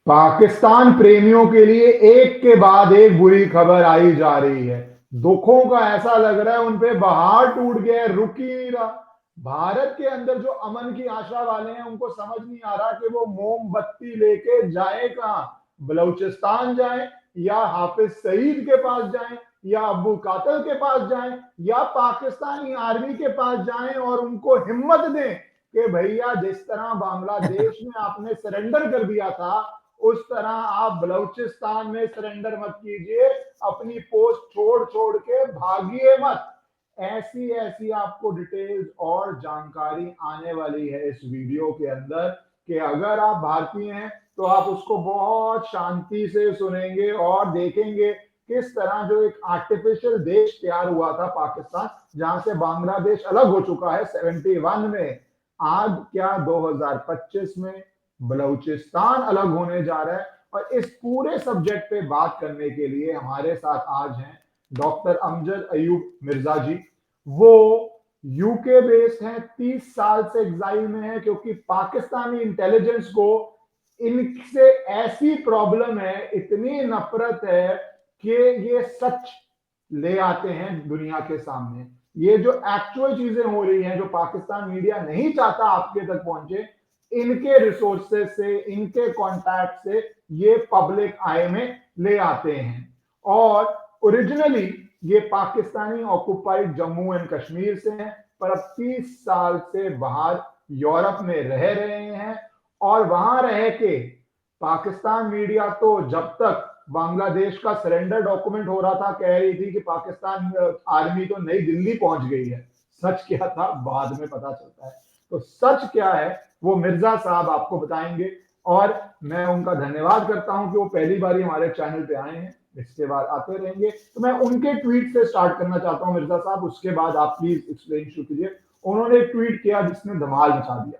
पाकिस्तान प्रेमियों के लिए एक के बाद एक बुरी खबर आई जा रही है। दुखों का ऐसा लग रहा है उन पे बहार टूट गया है, रुक ही नहीं रहा। भारत के अंदर जो अमन की आशा वाले हैं उनको समझ नहीं आ रहा कि वो मोमबत्ती लेके जाए कहां। बलूचिस्तान जाएं या हाफिज सईद के पास जाएं या अबू कातल के पास जाएं या पाकिस्तानी आर्मी के पास जाएं और उनको हिम्मत दें कि भैया जिस तरह बांग्लादेश में आपने सरेंडर कर दिया था उस तरह आप बलूचिस्तान में सरेंडर मत कीजिए। अपनी पोस्ट छोड़ छोड़ के भागिए मत। ऐसी ऐसी आपको डिटेल्स और जानकारी आने वाली है इस वीडियो के अंदर कि अगर आप भारतीय हैं तो आप उसको बहुत शांति से सुनेंगे और देखेंगे किस तरह जो एक आर्टिफिशियल देश तैयार हुआ था पाकिस्तान, जहां से बांग्लादेश अलग हो चुका है 71 में, आज क्या 2025 में बलूचिस्तान अलग होने जा रहा है। और इस पूरे सब्जेक्ट पे बात करने के लिए हमारे साथ आज हैं डॉक्टर अमजद अयूब मिर्जा जी। वो यूके बेस्ड हैं, 30 साल से एग्जाइल में है क्योंकि पाकिस्तानी इंटेलिजेंस को इनसे ऐसी प्रॉब्लम है, इतनी नफरत है कि ये सच ले आते हैं दुनिया के सामने। ये जो एक्चुअल चीजें हो रही हैं जो पाकिस्तान मीडिया नहीं चाहता आपके तक पहुंचे, इनके रिसोर्सेज से, इनके कॉन्टैक्ट से ये पब्लिक आई में ले आते हैं। और ओरिजिनली ये पाकिस्तानी ऑक्युपाइड जम्मू एंड कश्मीर से हैं, पर अब 30 साल से बाहर यूरोप में रह रहे हैं। और वहां रह के पाकिस्तान मीडिया तो जब तक बांग्लादेश का सरेंडर डॉक्यूमेंट हो रहा था कह रही थी कि पाकिस्तान आर्मी तो नई दिल्ली पहुंच गई है। सच क्या था बाद में पता चलता है। तो सच क्या है वो मिर्जा साहब आपको बताएंगे। और मैं उनका धन्यवाद करता हूं कि वो पहली बार हमारे चैनल पे आए हैं, इसके बाद आते रहेंगे। तो मैं उनके ट्वीट से स्टार्ट करना चाहता हूं मिर्जा साहब, उसके बाद आप प्लीज एक्सप्लेन शुरू कीजिए। उन्होंने एक ट्वीट किया जिसने धमाल मचा दिया।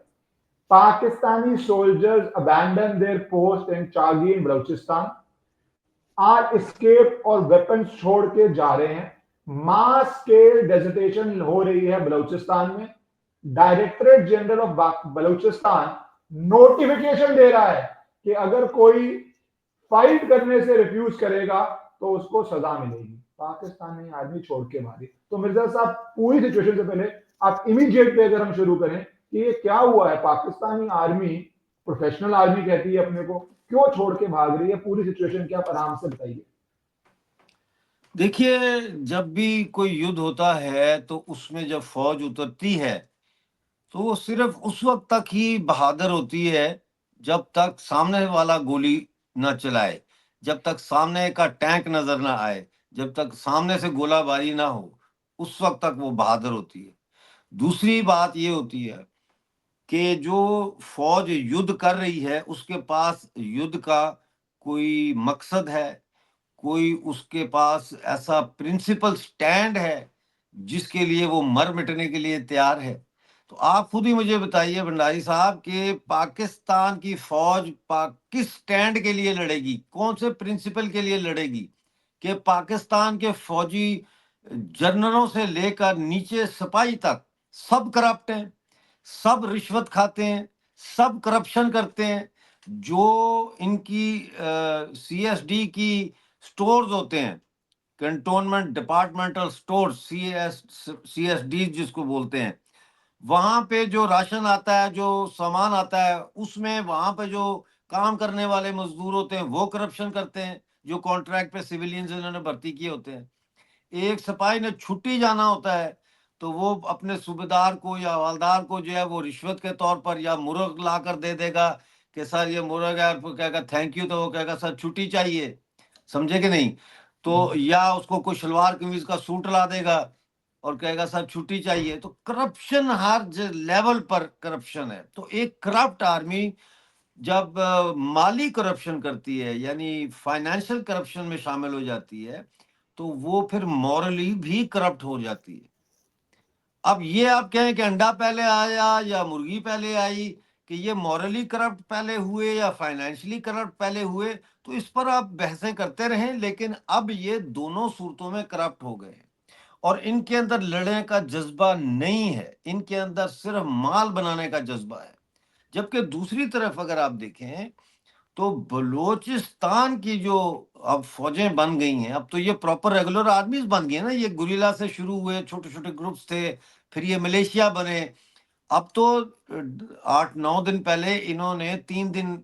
Pakistani soldiers abandon their post in Chagi in Balochistan, or escape और वेपन्स छोड़ के जा रहे हैं। मास स्केल डेजिटेशन हो रही है बलूचिस्तान में। Directorate general of Balochistan notification दे रहा है कि अगर कोई फाइट करने से रिफ्यूज करेगा तो उसको सजा मिलेगी। पाकिस्तानी आर्मी छोड़ के मारी। तो मिर्जा साहब पूरी सिचुएशन से पहले आप इमीडिएट पे अगर हम शुरू करें कि ये क्या हुआ है, पाकिस्तानी आर्मी, प्रोफेशनल आर्मी कहती है अपने को, क्यों छोड़ के भाग रही है, पूरी सिचुएशन क्या आप आराम से बताइए। देखिए, जब भी कोई युद्ध होता है तो उसमें जब फौज उतरती है तो वो सिर्फ उस वक्त तक ही बहादुर होती है जब तक सामने वाला गोली न चलाए, जब तक सामने का टैंक नजर ना आए, जब तक सामने से गोलाबारी ना हो, उस वक्त तक वो बहादुर होती है। दूसरी बात ये होती है कि जो फौज युद्ध कर रही है उसके पास युद्ध का कोई मकसद है, कोई उसके पास ऐसा प्रिंसिपल स्टैंड है जिसके लिए वो मर मिटने के लिए तैयार है। तो आप खुद ही मुझे बताइए भंडारी साहब कि पाकिस्तान की फौज किस स्टैंड के लिए लड़ेगी, कौन से प्रिंसिपल के लिए लड़ेगी? कि पाकिस्तान के फौजी जनरलों से लेकर नीचे सिपाही तक सब करप्ट हैं, सब रिश्वत खाते हैं, सब करप्शन करते हैं। जो इनकी सीएसडी की स्टोर्स होते हैं, कंटोनमेंट डिपार्टमेंटल स्टोर, सीएसडी जिसको बोलते हैं, वहां पे जो राशन आता है, जो सामान आता है, उसमें वहां पे जो काम करने वाले मजदूर होते हैं वो करप्शन करते हैं, जो कॉन्ट्रैक्ट पे सिविलियंस इन्होंने भर्ती किए होते हैं। एक सिपाही ने छुट्टी जाना होता है तो वो अपने सूबेदार को या हवलदार को जो है वो रिश्वत के तौर पर या मुर्ग ला कर दे देगा कि सर ये मुर्ग है, और कहेगा थैंक यू, तो वो कहेगा सर छुट्टी चाहिए। समझे कि नहीं? तो या उसको कोई शलवार कमीज का सूट ला देगा और कहेगा सर छुट्टी चाहिए। तो करप्शन हर लेवल पर करप्शन है। तो एक करप्ट आर्मी जब माली करप्शन करती है, यानी फाइनेंशियल करप्शन में शामिल हो जाती है, तो वो फिर मॉरली भी करप्ट हो जाती है। अब ये आप कहें कि अंडा पहले आया या मुर्गी पहले आई, कि ये मॉरली करप्ट पहले हुए या फाइनेंशियली करप्ट पहले हुए, तो इस पर आप बहसें करते रहें, लेकिन अब ये दोनों सूरतों में करप्ट हो गए हैं और इनके अंदर लड़ने का जज्बा नहीं है, इनके अंदर सिर्फ माल बनाने का जज्बा है। जबकि दूसरी तरफ अगर आप देखें तो बलोचिस्तान की जो अब फौजें बन गई हैं, अब तो ये प्रॉपर रेगुलर आर्मीज बन गई है ना। ये गुरिल्ला से शुरू हुए, छोटे छोटे ग्रुप्स थे, फिर ये मिलिशिया बने। अब तो 8-9 दिन पहले इन्होंने 3 दिन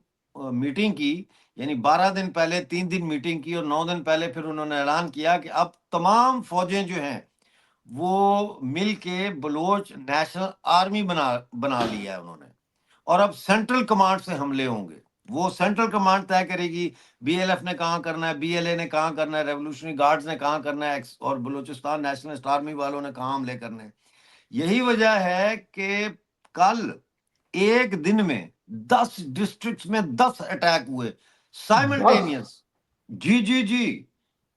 मीटिंग की, यानी 12 दिन पहले 3 दिन मीटिंग की, और 9 दिन पहले फिर उन्होंने ऐलान किया कि अब तमाम फौजें जो हैं वो मिल के बलोच नेशनल आर्मी बना बना लिया है उन्होंने। और अब सेंट्रल कमांड से हमले होंगे, वो सेंट्रल कमांड तय करेगी बीएलएफ ने कहाँ करना है, बीएलए ने कहाँ करना है, रेवोल्यूशनरी गार्ड्स ने कहाँ करना है, और बलूचिस्तान नेशनलिस्ट आर्मी वालों ने कहाँ हमले करने हैं। यही वजह है कि कल एक दिन में 10 डिस्ट्रिक्ट्स में 10 अटैक हुए 10? साइमल्टेनियस। जी जी जी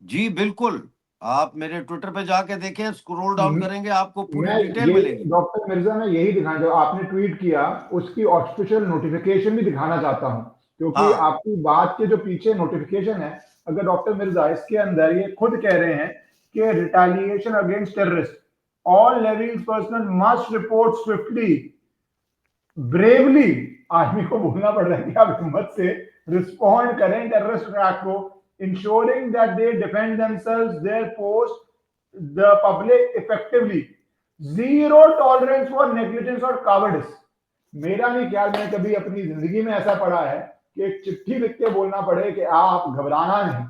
जी बिल्कुल। आप मेरे ट्विटर पे जाके देखें, स्क्रॉल डाउन करेंगे, आपको पूरी मैं डिटेल ये मिलेगी। डॉक्टर मिर्जा, मैं यही दिखाना जो आपने ट्वीट किया उसकी ऑफिशियल नोटिफिकेशन भी दिखाना चाहता हूं, क्योंकि हाँ आपकी बात के जो पीछे नोटिफिकेशन है, अगर डॉक्टर मिर्जा इसके अंदर ये खुद कह रहे हैं कि retaliation against terrorist, all levels personal must report swiftly bravely. Army को बोलना पड़ रहा है कि आप हिम्मत से रिस्पॉन्ड करें टेररिस्ट अटैक को, ensuring that they defend themselves there post the public effectively, zero tolerance for negligence और कावर्डिस। मेरा नहीं ख्याल मैंने कभी अपनी जिंदगी में ऐसा पढ़ा है कि एक चिट्ठी लिख के बोलना पड़े कि आप घबराना नहीं,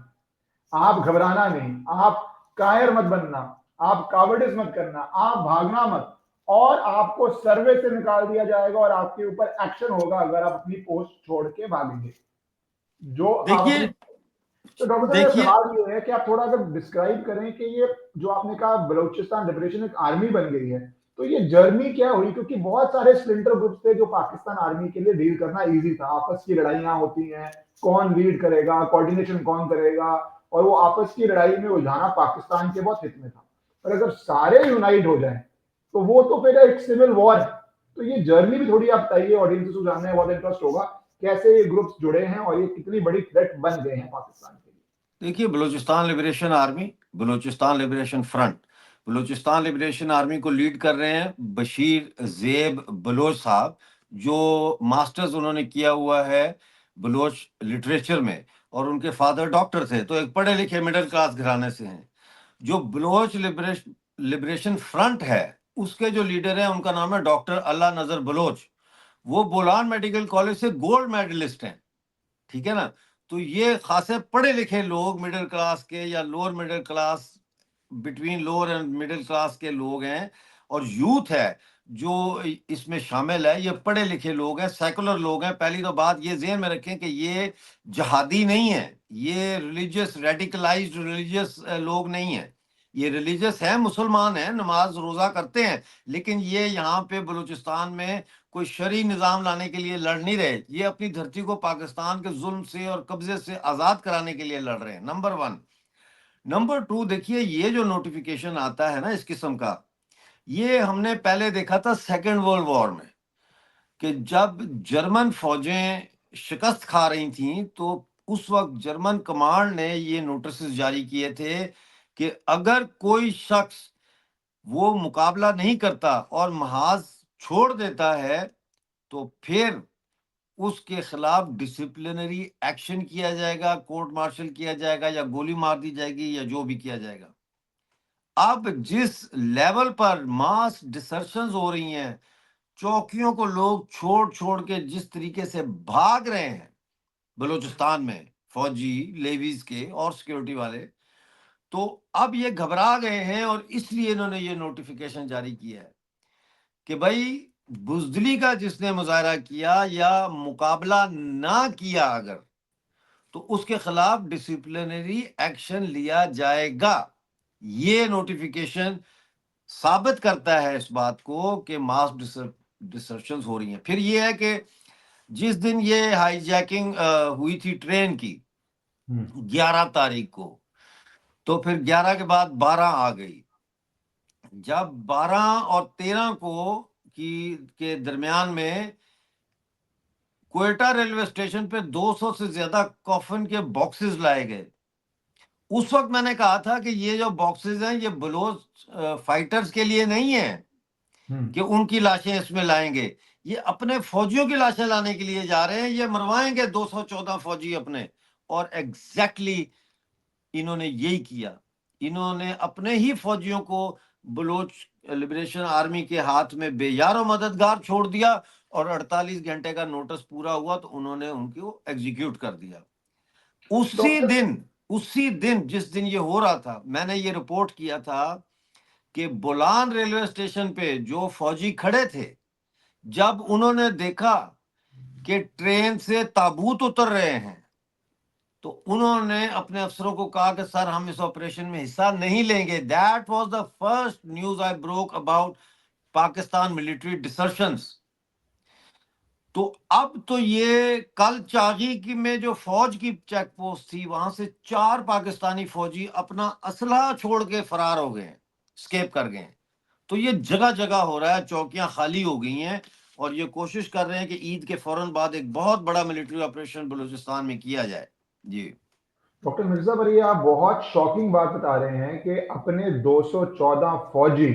आप घबराना नहीं, आप कायर मत बनना, आप कावर्डिस मत करना, आप भागना मत, और आपको सर्वे से निकाल दिया जाएगा और आपके ऊपर एक्शन होगा अगर आप अपनी पोस्ट छोड़ के भागेंगे। जो आप अपनी, देखिए तो डॉक्टर साहब मेरा देखिए सवाल ये है कि आप थोड़ा अगर डिस्क्राइब करें कि ये जो आपने कहा बलूचिस्तान लिबरेशन एक आर्मी बन गई है, तो ये जर्नी क्या हुई? क्योंकि बहुत सारे स्प्लिंटर ग्रुप्स थे जो पाकिस्तान आर्मी के लिए डील करना इजी था, आपस की लड़ाइयां होती हैं, कौन लीड करेगा, कोऑर्डिनेशन कौन करेगा, और वो आपस की लड़ाई में उलझाना पाकिस्तान के बहुत हित में था। पर अगर सारे यूनाइट हो जाए तो वो तो फिर एक सिविल वॉर है। तो ये जर्नी भी थोड़ी आप बताइए, ऑडियंस को जानने में बहुत इंटरेस्ट होगा कैसे ये ग्रुप्स जुड़े हैं और ये कितनी बड़ी थ्रेट बन गए हैं पाकिस्तान के लिए। देखिए, Balochistan liberation army, Balochistan liberation front, Balochistan liberation army को लीड कर रहे हैं बशीर जेब बलोच साहब, जो मास्टर्स उन्होंने किया हुआ है बलोच लिटरेचर में, और उनके फादर डॉक्टर थे, तो एक पढ़े लिखे मिडिल क्लास घराने से हैं। जो बलोच लिबरेशन फ्रंट है, उसके जो लीडर हैं उनका नाम है डॉक्टर अल्लाह नजर बलोच। वो बोलान मेडिकल कॉलेज से गोल्ड मेडलिस्ट हैं, ठीक है ना। तो ये खासे पढ़े लिखे लोग, मिडिल क्लास के या lower middle class, between lower and middle class के लोग हैं, और यूथ है जो इसमें शामिल है, ये पढ़े लिखे लोग हैं, सेकुलर लोग हैं। पहली तो बात ये ज़हन में रखें कि ये जहादी नहीं है, ये रिलीजियस रेडिकलाइज्ड रिलीजियस लोग नहीं है। ये रिलीजियस है, मुसलमान हैं, नमाज रोजा करते हैं, लेकिन ये यहाँ पे बलूचिस्तान में कोई शरई निज़ाम लाने के लिए लड़ नहीं रहे। ये अपनी धरती को पाकिस्तान के जुल्म से और कब्जे से आज़ाद कराने के लिए लड़ रहे हैं, नंबर 1। नंबर 2, देखिए ये जो नोटिफिकेशन आता है ना इस किस्म का, ये हमने पहले देखा था सेकेंड वर्ल्ड वॉर में, कि जब जर्मन फौजें शिकस्त खा रही थीं, तो उस वक्त जर्मन कमांड ने ये नोटिस जारी किए थे कि अगर कोई शख्स वो मुकाबला नहीं करता और महाज छोड़ देता है, तो फिर उसके खिलाफ डिसिप्लिनरी एक्शन किया जाएगा, कोर्ट मार्शल किया जाएगा, या गोली मार दी जाएगी, या जो भी किया जाएगा। अब जिस लेवल पर मास डिसर्शंस हो रही हैं, चौकियों को लोग छोड़ छोड़ के जिस तरीके से भाग रहे हैं बलूचिस्तान में, फौजी, लेवीज के और सिक्योरिटी वाले, तो अब ये घबरा गए हैं, और इसलिए इन्होंने ये नोटिफिकेशन जारी किया है कि भाई बुजदली का जिसने मुजाहरा किया या मुकाबला ना किया अगर, तो उसके खिलाफ डिसिप्लिनरी एक्शन लिया जाएगा। ये नोटिफिकेशन साबित करता है इस बात को कि मास डिसर्शंस हो रही हैं। फिर ये है कि जिस दिन ये हाईजैकिंग हुई थी ट्रेन की, 11 तारीख को, तो फिर 11 के बाद 12 आ गई। जब 12 और 13 को की के दरमियान में क्वेटा रेलवे स्टेशन पे 200 से ज्यादा कॉफिन के बॉक्सेस लाए गए। उस वक्त मैंने कहा था कि ये जो बॉक्सेस हैं, ये बलोच फाइटर्स के लिए नहीं है कि उनकी लाशें इसमें लाएंगे। ये अपने फौजियों की लाशें लाने के लिए जा रहे हैं, ये मरवाएंगे 214 फौजी अपने। और एग्जैक्टली इन्होंने यही किया। इन्होंने अपने ही फौजियों को बलोच लिबरेशन आर्मी के हाथ में बेयारो मददगार छोड़ दिया, और 48 घंटे का नोटिस पूरा हुआ तो उन्होंने उनको एग्जीक्यूट कर दिया। डॉक्टर उसी दिन जिस दिन ये हो रहा था, मैंने ये रिपोर्ट किया था कि बोलान रेलवे स्टेशन पे जो फौजी खड़े थे, जब उन्होंने देखा कि ट्रेन से ताबूत उतर रहे हैं, तो उन्होंने अपने अफसरों को कहा कि सर हम इस ऑपरेशन में हिस्सा नहीं लेंगे। That was the first news I broke about Pakistan military desertions. तो अब तो ये कल चागी की में जो फौज की चेक पोस्ट थी, वहां से 4 पाकिस्तानी फौजी अपना असला छोड़ के फरार हो गए, स्केप कर गए। तो ये जगह जगह हो रहा है, चौकियां खाली हो गई हैं, और ये कोशिश कर रहे हैं कि ईद के फौरन बाद एक बहुत बड़ा मिलिट्री ऑपरेशन बलूचिस्तान में किया जाए। जी डॉक्टर मिर्जा भाई, आप बहुत शॉकिंग बात बता रहे हैं कि अपने 214 फौजी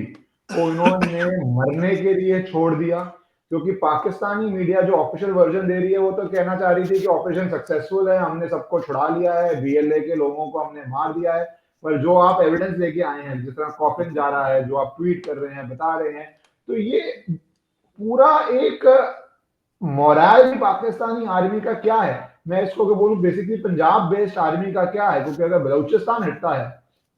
को इन्होंने मरने के लिए छोड़ दिया, क्योंकि पाकिस्तानी मीडिया जो ऑफिशियल वर्जन दे रही है वो तो कहना चाह रही थी कि ऑपरेशन सक्सेसफुल है, हमने सबको छुड़ा लिया है, बीएलए के लोगों को हमने मार दिया है। पर जो आप एविडेंस लेके आए हैं, जिस तरह कॉफिन जा रहा है, जो आप ट्वीट कर रहे हैं, बता रहे हैं, तो ये पूरा एक मोरल पाकिस्तानी आर्मी का क्या है, मैं इसको बोलूं बेसिकली पंजाब बेस्ड आर्मी का क्या है? क्योंकि अगर बलूचिस्तान हटता है,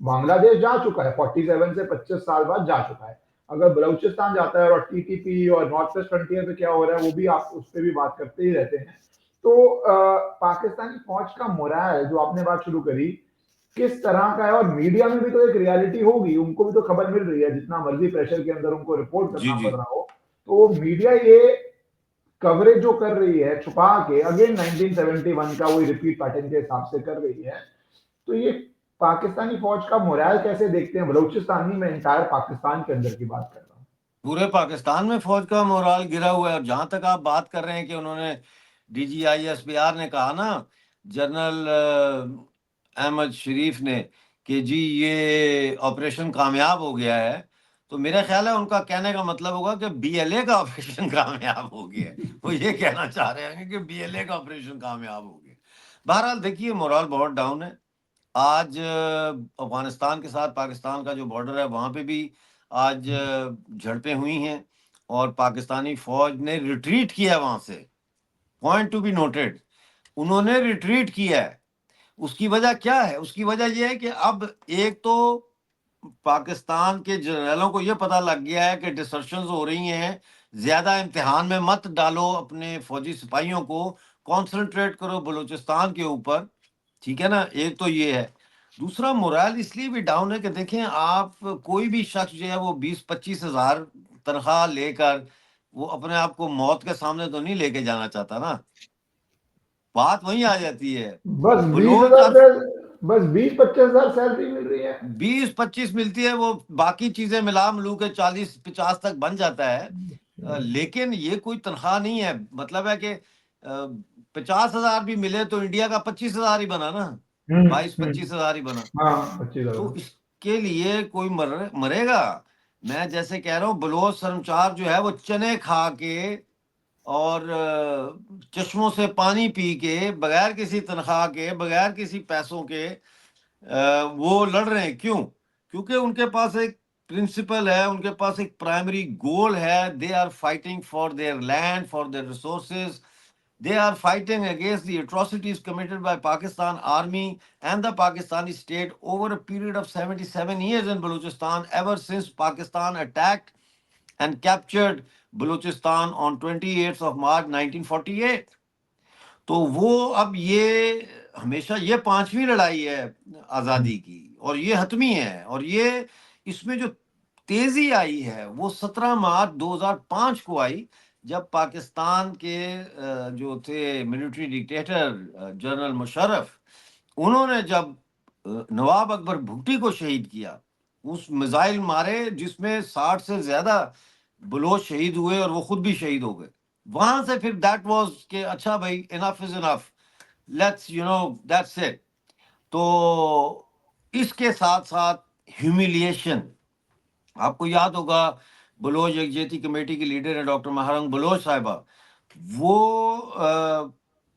बांग्लादेश जा चुका है 47 से 25 साल बाद जा चुका है, अगर बलूचिस्तान जाता है और टीटीपी और नॉर्थ वेस्ट फ्रंटियर पे क्या हो रहा है वो भी आप उस पर भी बात करते ही रहते हैं। तो पाकिस्तानी फौज का मोरल जो आपने बात शुरू करी किस तरह का है, और मीडिया में भी तो एक रियलिटी होगी, उनको भी तो खबर मिल रही है, जितना मर्जी प्रेशर के अंदर उनको रिपोर्ट जी करना जी। पड़ रहा हो, तो मीडिया ये कवरेज जो कर रही है छुपा के, अगेन 1971 का वही रिपीट पैटर्न के हिसाब से कर रही है। तो ये पाकिस्तानी फौज का मोरल कैसे देखते हैं? बलूचिस्तानी में इंटायर पाकिस्तान के अंदर की बात कर रहा हूँ। पूरे पाकिस्तान में फौज का मोराल गिरा हुआ है। और जहां तक आप बात कर रहे हैं कि उन्होंने DGISPR ने कहा ना, जनरल अहमद शरीफ ने, कि जी ये ऑपरेशन कामयाब हो गया है, तो मेरा ख्याल है उनका कहने का मतलब होगा कि BLA का ऑपरेशन कामयाब हो गया है। वो ये कहना चाह रहे हैं कि BLA का ऑपरेशन कामयाब हो गया। बहरहाल देखिए, मोराल बहुत डाउन है। आज अफगानिस्तान के साथ पाकिस्तान का जो बॉर्डर है, वहां पे भी आज झड़पें हुई हैं, और पाकिस्तानी फौज ने रिट्रीट किया है वहां से। पॉइंट टू बी नोटेड, उन्होंने रिट्रीट किया है। उसकी वजह क्या है? उसकी वजह यह है कि अब एक तो पाकिस्तान के जनरलों को यह पता लग गया है कि डिसर्शंस हो रही हैं, ज्यादा इम्तिहान में मत डालो अपने फौजी सिपाहियों को, कॉन्सेंट्रेट करो बलूचिस्तान के ऊपर। ठीक है ना, एक तो ये है। दूसरा, मोरल इसलिए भी डाउन है कि देखें आप, कोई भी शख्स जो है वो 20-25 हजार तनख्वाह लेकर वो अपने आप को मौत के सामने तो नहीं लेके जाना चाहता ना। बात वहीं आ जाती है। बस बीस बलोच हजार से बस 20-25 हजार सैलरी मिल रही है। 20-25 मिलती है, वो बाकी चीजें मिला मिलू के 40-50 तक बन जाता है। लेकिन ये कोई तनख्वाह नहीं है। मतलब है कि 50 हजार भी मिले तो इंडिया का 25 हजार ही बना ना, 22-25 हजार ही बना। हाँ, अच्छी तो तरह। इसके लिए कोई मरेगा। मैं जैसे कह रहा हूँ, बलोच शर्मचार जो है वो चने खा के और चश्मों से पानी पी के, बगैर किसी तनख्वाह के, बगैर किसी पैसों के, वो लड़ रहे हैं। क्यों? क्योंकि उनके पास एक प्रिंसिपल है, उनके पास एक प्राइमरी गोल है। They are fighting for their land, for their resources. They are fighting against the atrocities committed by Pakistan Army and the Pakistani state over a period of 77 years in Balochistan, ever since Pakistan attacked and captured Balochistan on 28th of March 1948। तो वो अब ये हमेशा ये पांचवी लड़ाई है आजादी की, और ये हतमी है। और ये इसमें जो तेजी आई है वो 17 मार्च 2005 को आई, जब पाकिस्तान के जो थे मिलिट्री डिक्टेटर जनरल मुशर्रफ, उन्होंने जब नवाब अकबर भुट्टी को शहीद किया, उस मिसाइल मारे जिसमें 60 से ज्यादा बलोच शहीद हुए और वो खुद भी शहीद हो गए। वहां से फिर दैट वाज कि अच्छा भाई, enough is enough, let's that's it. तो इसके साथ साथ ह्यूमिलिएशन, आपको याद होगा बलोच यकजहती कमेटी की लीडर है डॉक्टर महारंग बलोच साहिबा, वो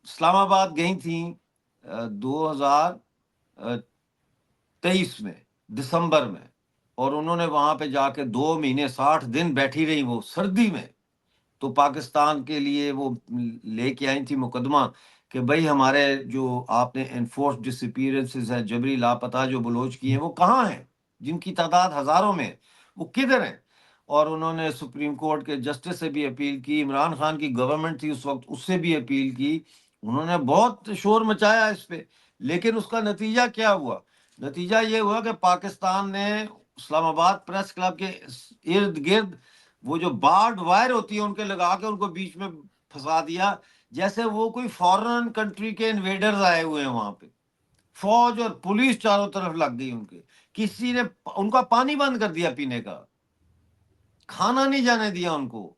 इस्लामाबाद गई थी 2023 में, दिसंबर में, और उन्होंने वहां पे जाके 2 महीने 60 दिन बैठी रही वो सर्दी में। तो पाकिस्तान के लिए वो लेके आई थी मुकदमा कि भाई हमारे जो आपने एनफोर्स डिसअपीयरेंसेस है, जबरी लापता जो बलोच की हैं, वो कहाँ हैं, जिनकी तादाद हजारों में है, वो किधर हैं। और उन्होंने सुप्रीम कोर्ट के जस्टिस से भी अपील की, इमरान खान की गवर्नमेंट थी उस वक्त, उससे भी अपील की, उन्होंने बहुत शोर मचाया इस पे। लेकिन उसका नतीजा क्या हुआ? नतीजा ये हुआ कि पाकिस्तान ने इस्लामाबाद प्रेस क्लब के इर्द गिर्द वो जो बार्ड वायर होती है उनके लगा के उनको बीच में फंसा दिया, जैसे वो कोई फॉरेन कंट्री के इन्वेडर्स आए हुए हैं वहां पे। फौज और पुलिस चारों तरफ लग गई उनके, किसी ने उनका पानी बंद कर दिया पीने का, खाना नहीं जाने दिया उनको।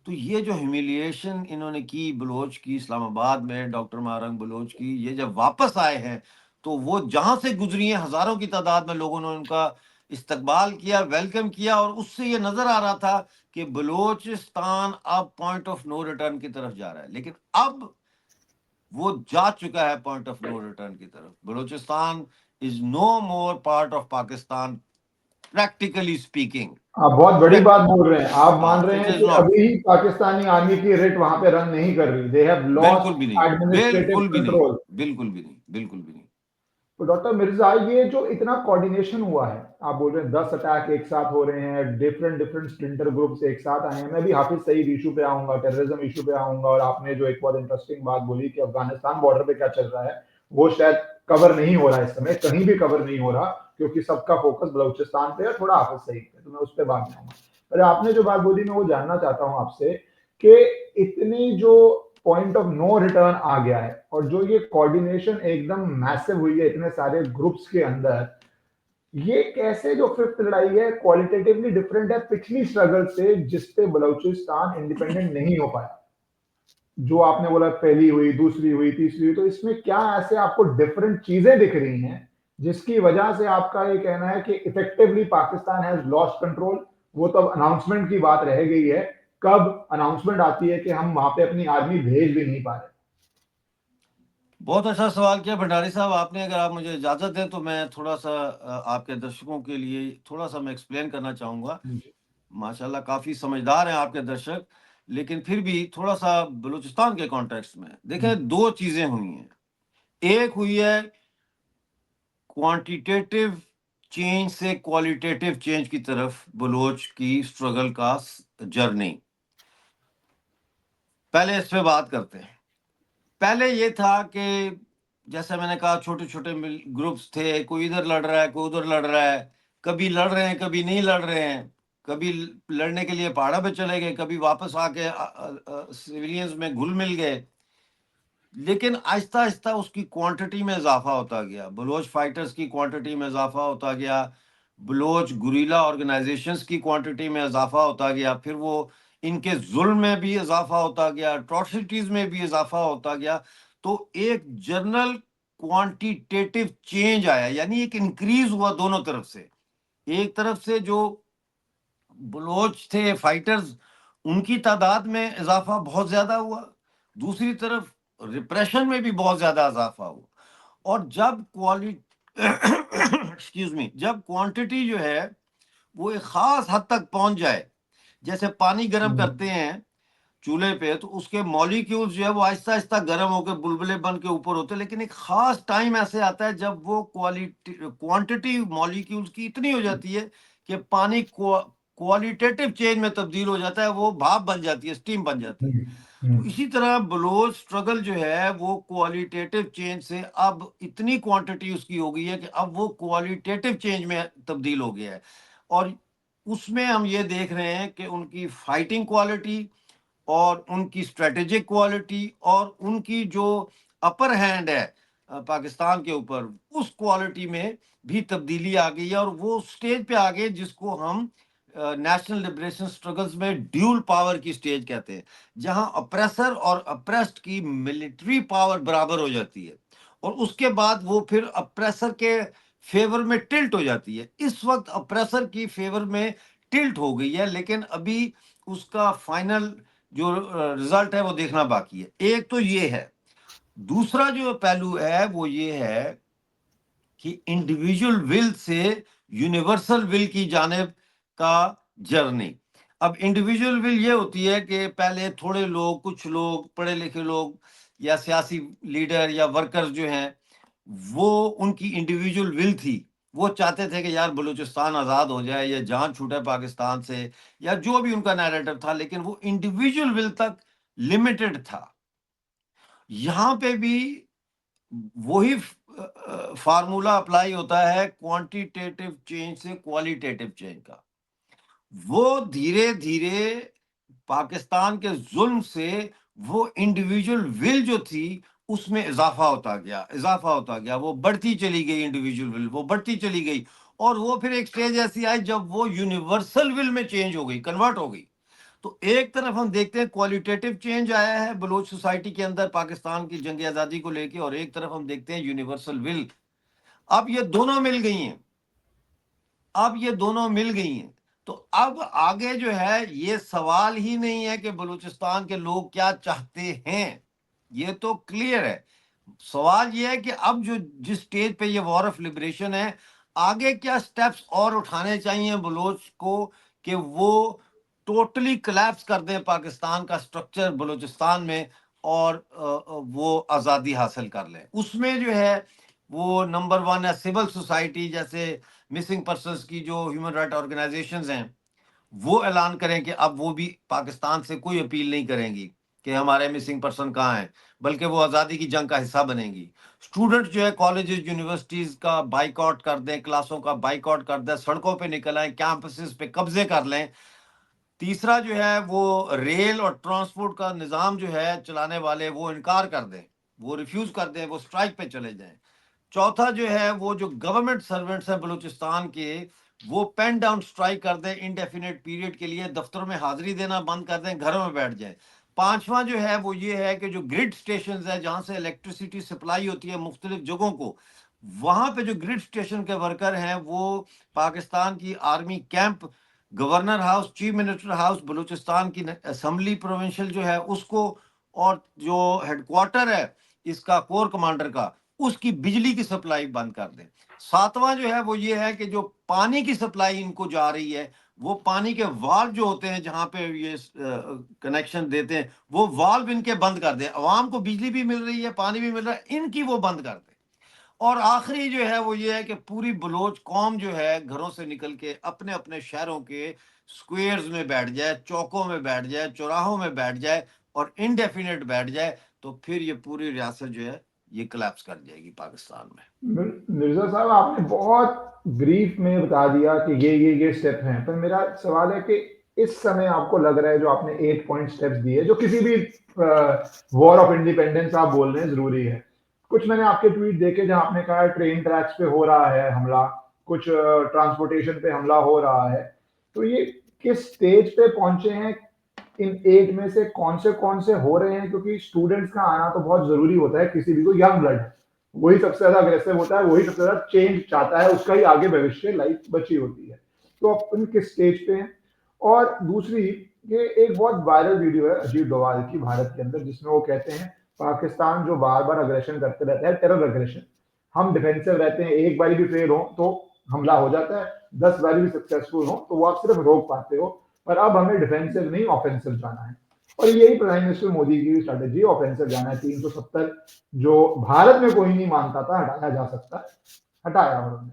तो ये जो ह्यूमिलिएशन इन्होंने की बलोच की इस्लामाबाद में, डॉक्टर मारंग बलोच की, ये जब वापस आए हैं तो वो जहां से गुजरी हैं हजारों की तादाद में लोगों ने उनका इस्तकबाल किया, वेलकम किया, और उससे ये नजर आ रहा था कि बलोचिस्तान अब पॉइंट ऑफ नो रिटर्न की तरफ जा रहा है। लेकिन अब वो जा चुका है पॉइंट ऑफ नो रिटर्न की तरफ। Balochistan is no more part of Pakistan, practically speaking. आप बहुत बड़ी बात बोल रहे हैं। आप मान रहे इट हैं इज कि नॉट, अभी पाकिस्तानी आर्मी की रेट वहां पे रन नहीं कर रही, दे हैव बिल्कुल भी लॉस्ट नहीं, एडमिनिस्ट्रेटिव बिल्कुल भी नहीं, कंट्रोल। बिल्कुल भी नहीं, बिल्कुल भी नहीं। तो डॉक्टर मिर्जा, ये जो इतना कोऑर्डिनेशन हुआ है, आप बोल रहे हैं 10 अटैक एक साथ हो रहे हैं, डिफरेंट डिफरेंट स्प्लिंटर ग्रुप्स एक साथ आए हैं। मैं भी हाफिज सईद इशू पे आऊंगा, टेररिज्म इशू पे आऊंगा, और आपने जो एक बहुत इंटरेस्टिंग बात बोली कि अफगानिस्तान बॉर्डर पे क्या चल रहा है, वो शायद कवर नहीं हो रहा है इस समय, कहीं भी कवर नहीं हो रहा, क्योंकि सबका फोकस बलूचिस्तान पे है, थोड़ा हाफिज सईद पे, तो मैं उस पर बात में आऊंगा। पर आपने जो बात बोली मैं वो जानना चाहता हूँ आपसे, कि इतनी जो पॉइंट ऑफ नो रिटर्न आ गया है, और जो ये कोऑर्डिनेशन एकदम मैसिव हुई है इतने सारे ग्रुप्स के अंदर, ये कैसे जो फिफ्थ लड़ाई है क्वालिटेटिवली डिफरेंट है पिछली स्ट्रगल से, जिसपे बलूचिस्तान इंडिपेंडेंट नहीं हो पाया? जो आपने बोला पहली हुई, दूसरी हुई, तीसरी हुई, तो इसमें क्या ऐसे आपको डिफरेंट चीजें दिख रही हैं जिसकी वजह से आपका ये कहना है कि effectively Pakistan has lost control? वो तो अब अनाउंसमेंट की बात रह गई है, कब अनाउंसमेंट आती है कि हम वहां पे अपनी आर्मी भेज भी नहीं पा रहे? बहुत अच्छा सवाल किया भंडारी साहब आपने। अगर आप मुझे इजाजत दें तो मैं थोड़ा सा आपके दर्शकों के लिए थोड़ा सा मैं एक्सप्लेन करना चाहूंगा। माशाल्लाह काफी समझदार हैं आपके दर्शक, लेकिन फिर भी थोड़ा सा बलूचिस्तान के कॉन्टेक्स्ट में देखें, दो चीजें हुई हैं। एक हुई है क्वांटिटेटिव चेंज से क्वालिटेटिव चेंज की तरफ बलोच की स्ट्रगल का जर्नी। पहले इस पे बात करते हैं। पहले ये था कि जैसे मैंने कहा, छोटे छोटे ग्रुप्स थे, कोई इधर लड़ रहा है, कोई उधर लड़ रहा है, कभी लड़ रहे हैं, कभी नहीं लड़ रहे हैं, कभी लड़ने के लिए पहाड़ा पे चले गए, कभी वापस आके सिविलियंस में घुल मिल गए। लेकिन आहिस्ता आहिस्ता उसकी क्वांटिटी में इजाफा होता गया, बलोच फाइटर्स की क्वांटिटी में इजाफा होता गया, बलोच गुरीला ऑर्गेनाइजेशंस की क्वांटिटी में इजाफा होता गया, फिर वो इनके जुल्म में भी इजाफा होता गया, अट्रॉसिटीज में भी इजाफा होता गया। तो एक जनरल क्वांटिटेटिव चेंज आया, यानी एक इंक्रीज हुआ दोनों तरफ से। एक तरफ से जो बलोच थे फाइटर्स, उनकी तादाद में इजाफा बहुत ज्यादा हुआ, दूसरी तरफ रिप्रेशन में भी बहुत ज्यादा इजाफा हुआ। और जब क्वालिटी एक्सक्यूज मी, जब क्वांटिटी जो है वो एक खास हद तक पहुंच जाए, जैसे पानी गर्म करते हैं चूल्हे पे, तो उसके मॉलिक्यूल्स जो है वो आहिस्ता आहिस्ता गर्म होकर बुलबुले बन के ऊपर होते हैं, लेकिन एक खास टाइम ऐसे आता है जब वो क्वांटिटी मॉलिक्यूल्स की इतनी हो जाती है कि पानी क्वालिटेटिव चेंज में तब्दील हो जाता है, वो भाप बन जाती है, स्टीम बन जाती है। तो इसी तरह बलोच स्ट्रगल जो है वो क्वालिटेटिव चेंज से अब इतनी क्वांटिटी उसकी हो गई है कि अब वो क्वालिटेटिव चेंज में तब्दील हो गया है। और उसमें हम ये देख रहे हैं कि उनकी फाइटिंग क्वालिटी और उनकी स्ट्रेटेजिक क्वालिटी और उनकी जो अपर हैंड है पाकिस्तान के ऊपर, उस क्वालिटी में भी तब्दीली आ गई है, और वो स्टेज पे आ गए जिसको हम नेशनल लिबरेशन स्ट्रगल्स में ड्यूल पावर की स्टेज कहते हैं, जहां अप्रेसर और अप्रेस्ड की मिलिट्री पावर बराबर हो जाती है, और उसके बाद वो फिर अप्रेसर के फेवर में टिल्ट हो जाती है। इस वक्त अप्रेसर की फेवर में टिल्ट हो गई है, लेकिन अभी उसका फाइनल जो रिजल्ट है वो देखना बाकी है। एक तो ये है। दूसरा जो पहलू है वो ये है कि individual will say universal will की जानिब का जर्नी। अब इंडिविजुअल विल ये होती है कि पहले थोड़े लोग, कुछ लोग, पढ़े लिखे लोग या सियासी लीडर या वर्कर्स जो हैं, वो उनकी इंडिविजुअल विल थी। वो चाहते थे कि यार बलूचिस्तान आज़ाद हो जाए या जान छूटे पाकिस्तान से, या जो भी उनका नैरेटिव था, लेकिन वो इंडिविजुअल विल तक लिमिटेड था। यहाँ पे भी वही फार्मूला अप्लाई होता है क्वांटिटेटिव चेंज से क्वालिटेटिव चेंज का। वो धीरे धीरे पाकिस्तान के जुल्म से वो इंडिविजुअल विल जो थी उसमें इजाफा होता गया, वो बढ़ती चली गई, इंडिविजुअल विल वो बढ़ती चली गई, और वो फिर एक स्टेज ऐसी आई जब वो यूनिवर्सल विल में चेंज हो गई, कन्वर्ट हो गई। तो एक तरफ हम देखते हैं क्वालिटेटिव चेंज आया है बलोच सोसाइटी के अंदर पाकिस्तान की जंग आजादी को लेके, और एक तरफ हम देखते हैं यूनिवर्सल विल। अब ये दोनों मिल गई हैं, तो अब आगे जो है ये सवाल ही नहीं है कि बलूचिस्तान के लोग क्या चाहते हैं, ये तो क्लियर है। सवाल ये है कि अब जो जिस स्टेज पे ये वॉर ऑफ लिबरेशन है, आगे क्या स्टेप्स और उठाने चाहिए बलोच को कि वो टोटली कोलैप्स कर दें पाकिस्तान का स्ट्रक्चर बलूचिस्तान में, और वो आज़ादी हासिल कर लें। उसमें जो है वो नंबर वन है सिविल सोसाइटी, जैसे मिसिंग पर्सन्स की जो ह्यूमन राइट ऑर्गेनाइजेशंस हैं, वो ऐलान करें कि अब वो भी पाकिस्तान से कोई अपील नहीं करेंगी कि हमारे मिसिंग पर्सन कहाँ हैं, बल्कि वो आज़ादी की जंग का हिस्सा बनेंगी। स्टूडेंट जो है कॉलेजेस यूनिवर्सिटीज़ का बाइकआउट कर दें, क्लासों का बाइकआउट कर दें, सड़कों पे निकल आए, कैंपसेस पे कब्जे कर लें। तीसरा जो है वो रेल और ट्रांसपोर्ट का निज़ाम जो है चलाने वाले वो इनकार कर दें, वो रिफ्यूज़ कर दें, वो स्ट्राइक पे चले जाएं। चौथा जो है वो जो गवर्नमेंट सर्वेंट्स हैं बलूचिस्तान के, वो पेन डाउन स्ट्राइक कर दें, इंडेफिनेट पीरियड के लिए दफ्तरों में हाजिरी देना बंद कर दें, घरों में बैठ जाएं। पांचवा जो है वो ये है कि जो ग्रिड स्टेशन है जहां से इलेक्ट्रिसिटी सप्लाई होती है मुख्तलिफ जगहों को, वहां पे जो ग्रिड स्टेशन के वर्कर हैं वो पाकिस्तान की army camp, governor house, chief minister house, Balochistan की असम्बली प्रोविंशियल जो है उसको, और जो हेडक्वार्टर है इसका कोर कमांडर का, उसकी बिजली की सप्लाई बंद कर दें। सातवां जो है वो ये है कि जो पानी की सप्लाई इनको जा रही है, वो पानी के वाल्व जो होते हैं जहां पे ये कनेक्शन देते हैं, वो वाल्व इनके बंद कर दें। अवाम को बिजली भी मिल रही है, पानी भी मिल रहा है, इनकी वो बंद कर दें। और आखिरी जो है वो ये है कि पूरी बलोच कौम जो है घरों से निकल के अपने अपने शहरों के स्क्वेयर्स में बैठ जाए, चौकों में बैठ जाए, चौराहों में बैठ जाए, और इनडेफिनेट बैठ जाए। तो फिर ये पूरी रियासत जो है ये कोलैप्स कर जाएगी पाकिस्तान में। मिर्जा साहब, आपने बहुत ब्रीफ में बता दिया कि ये स्टेप हैं, पर मेरा सवाल है कि इस समय आपको लग रहा है जो आपने 8 पॉइंट स्टेप्स दिए, जो किसी भी वॉर ऑफ इंडिपेंडेंस आप बोल रहे हैं जरूरी है। कुछ मैंने आपके ट्वीट देखे जहां आपने कहा ट्रेन ट्रैक्स पे हो रहा है हमला, कुछ ट्रांसपोर्टेशन पे हमला हो रहा है, तो ये किस स्टेज पे पहुंचे हैं? इन 8 में से कौन से हो रहे हैं? क्योंकि स्टूडेंट्स का आना तो बहुत जरूरी होता है, किसी भी को यंग ब्लड वही सबसे ज्यादा अग्रेसिव होता है, वही सबसे ज्यादा चेंज चाहता है, उसका ही आगे भविष्य लाइफ बची होती है। तो अपन किस स्टेज पे हैं? और दूसरी, ये एक बहुत वायरल वीडियो है अजीत डोभाल की भारत के अंदर, जिसमें वो कहते हैं पाकिस्तान जो बार बार अग्रेशन करते रहता है, टेरर अग्रेशन, हम डिफेंसिव रहते हैं, एक बारी भी फेल हो तो हमला हो जाता है, 10 बारी भी सक्सेसफुल हो तो वो आप सिर्फ रोक पाते हो, पर अब हमें डिफेंसिव नहीं ऑफेंसिव जाना है। और यही प्राइम मिनिस्टर मोदी की स्ट्रेटेजी, ऑफेंसिव जाना है। 370 जो भारत में कोई नहीं मानता था हटाया जा सकता है, हटाया उन्होंने।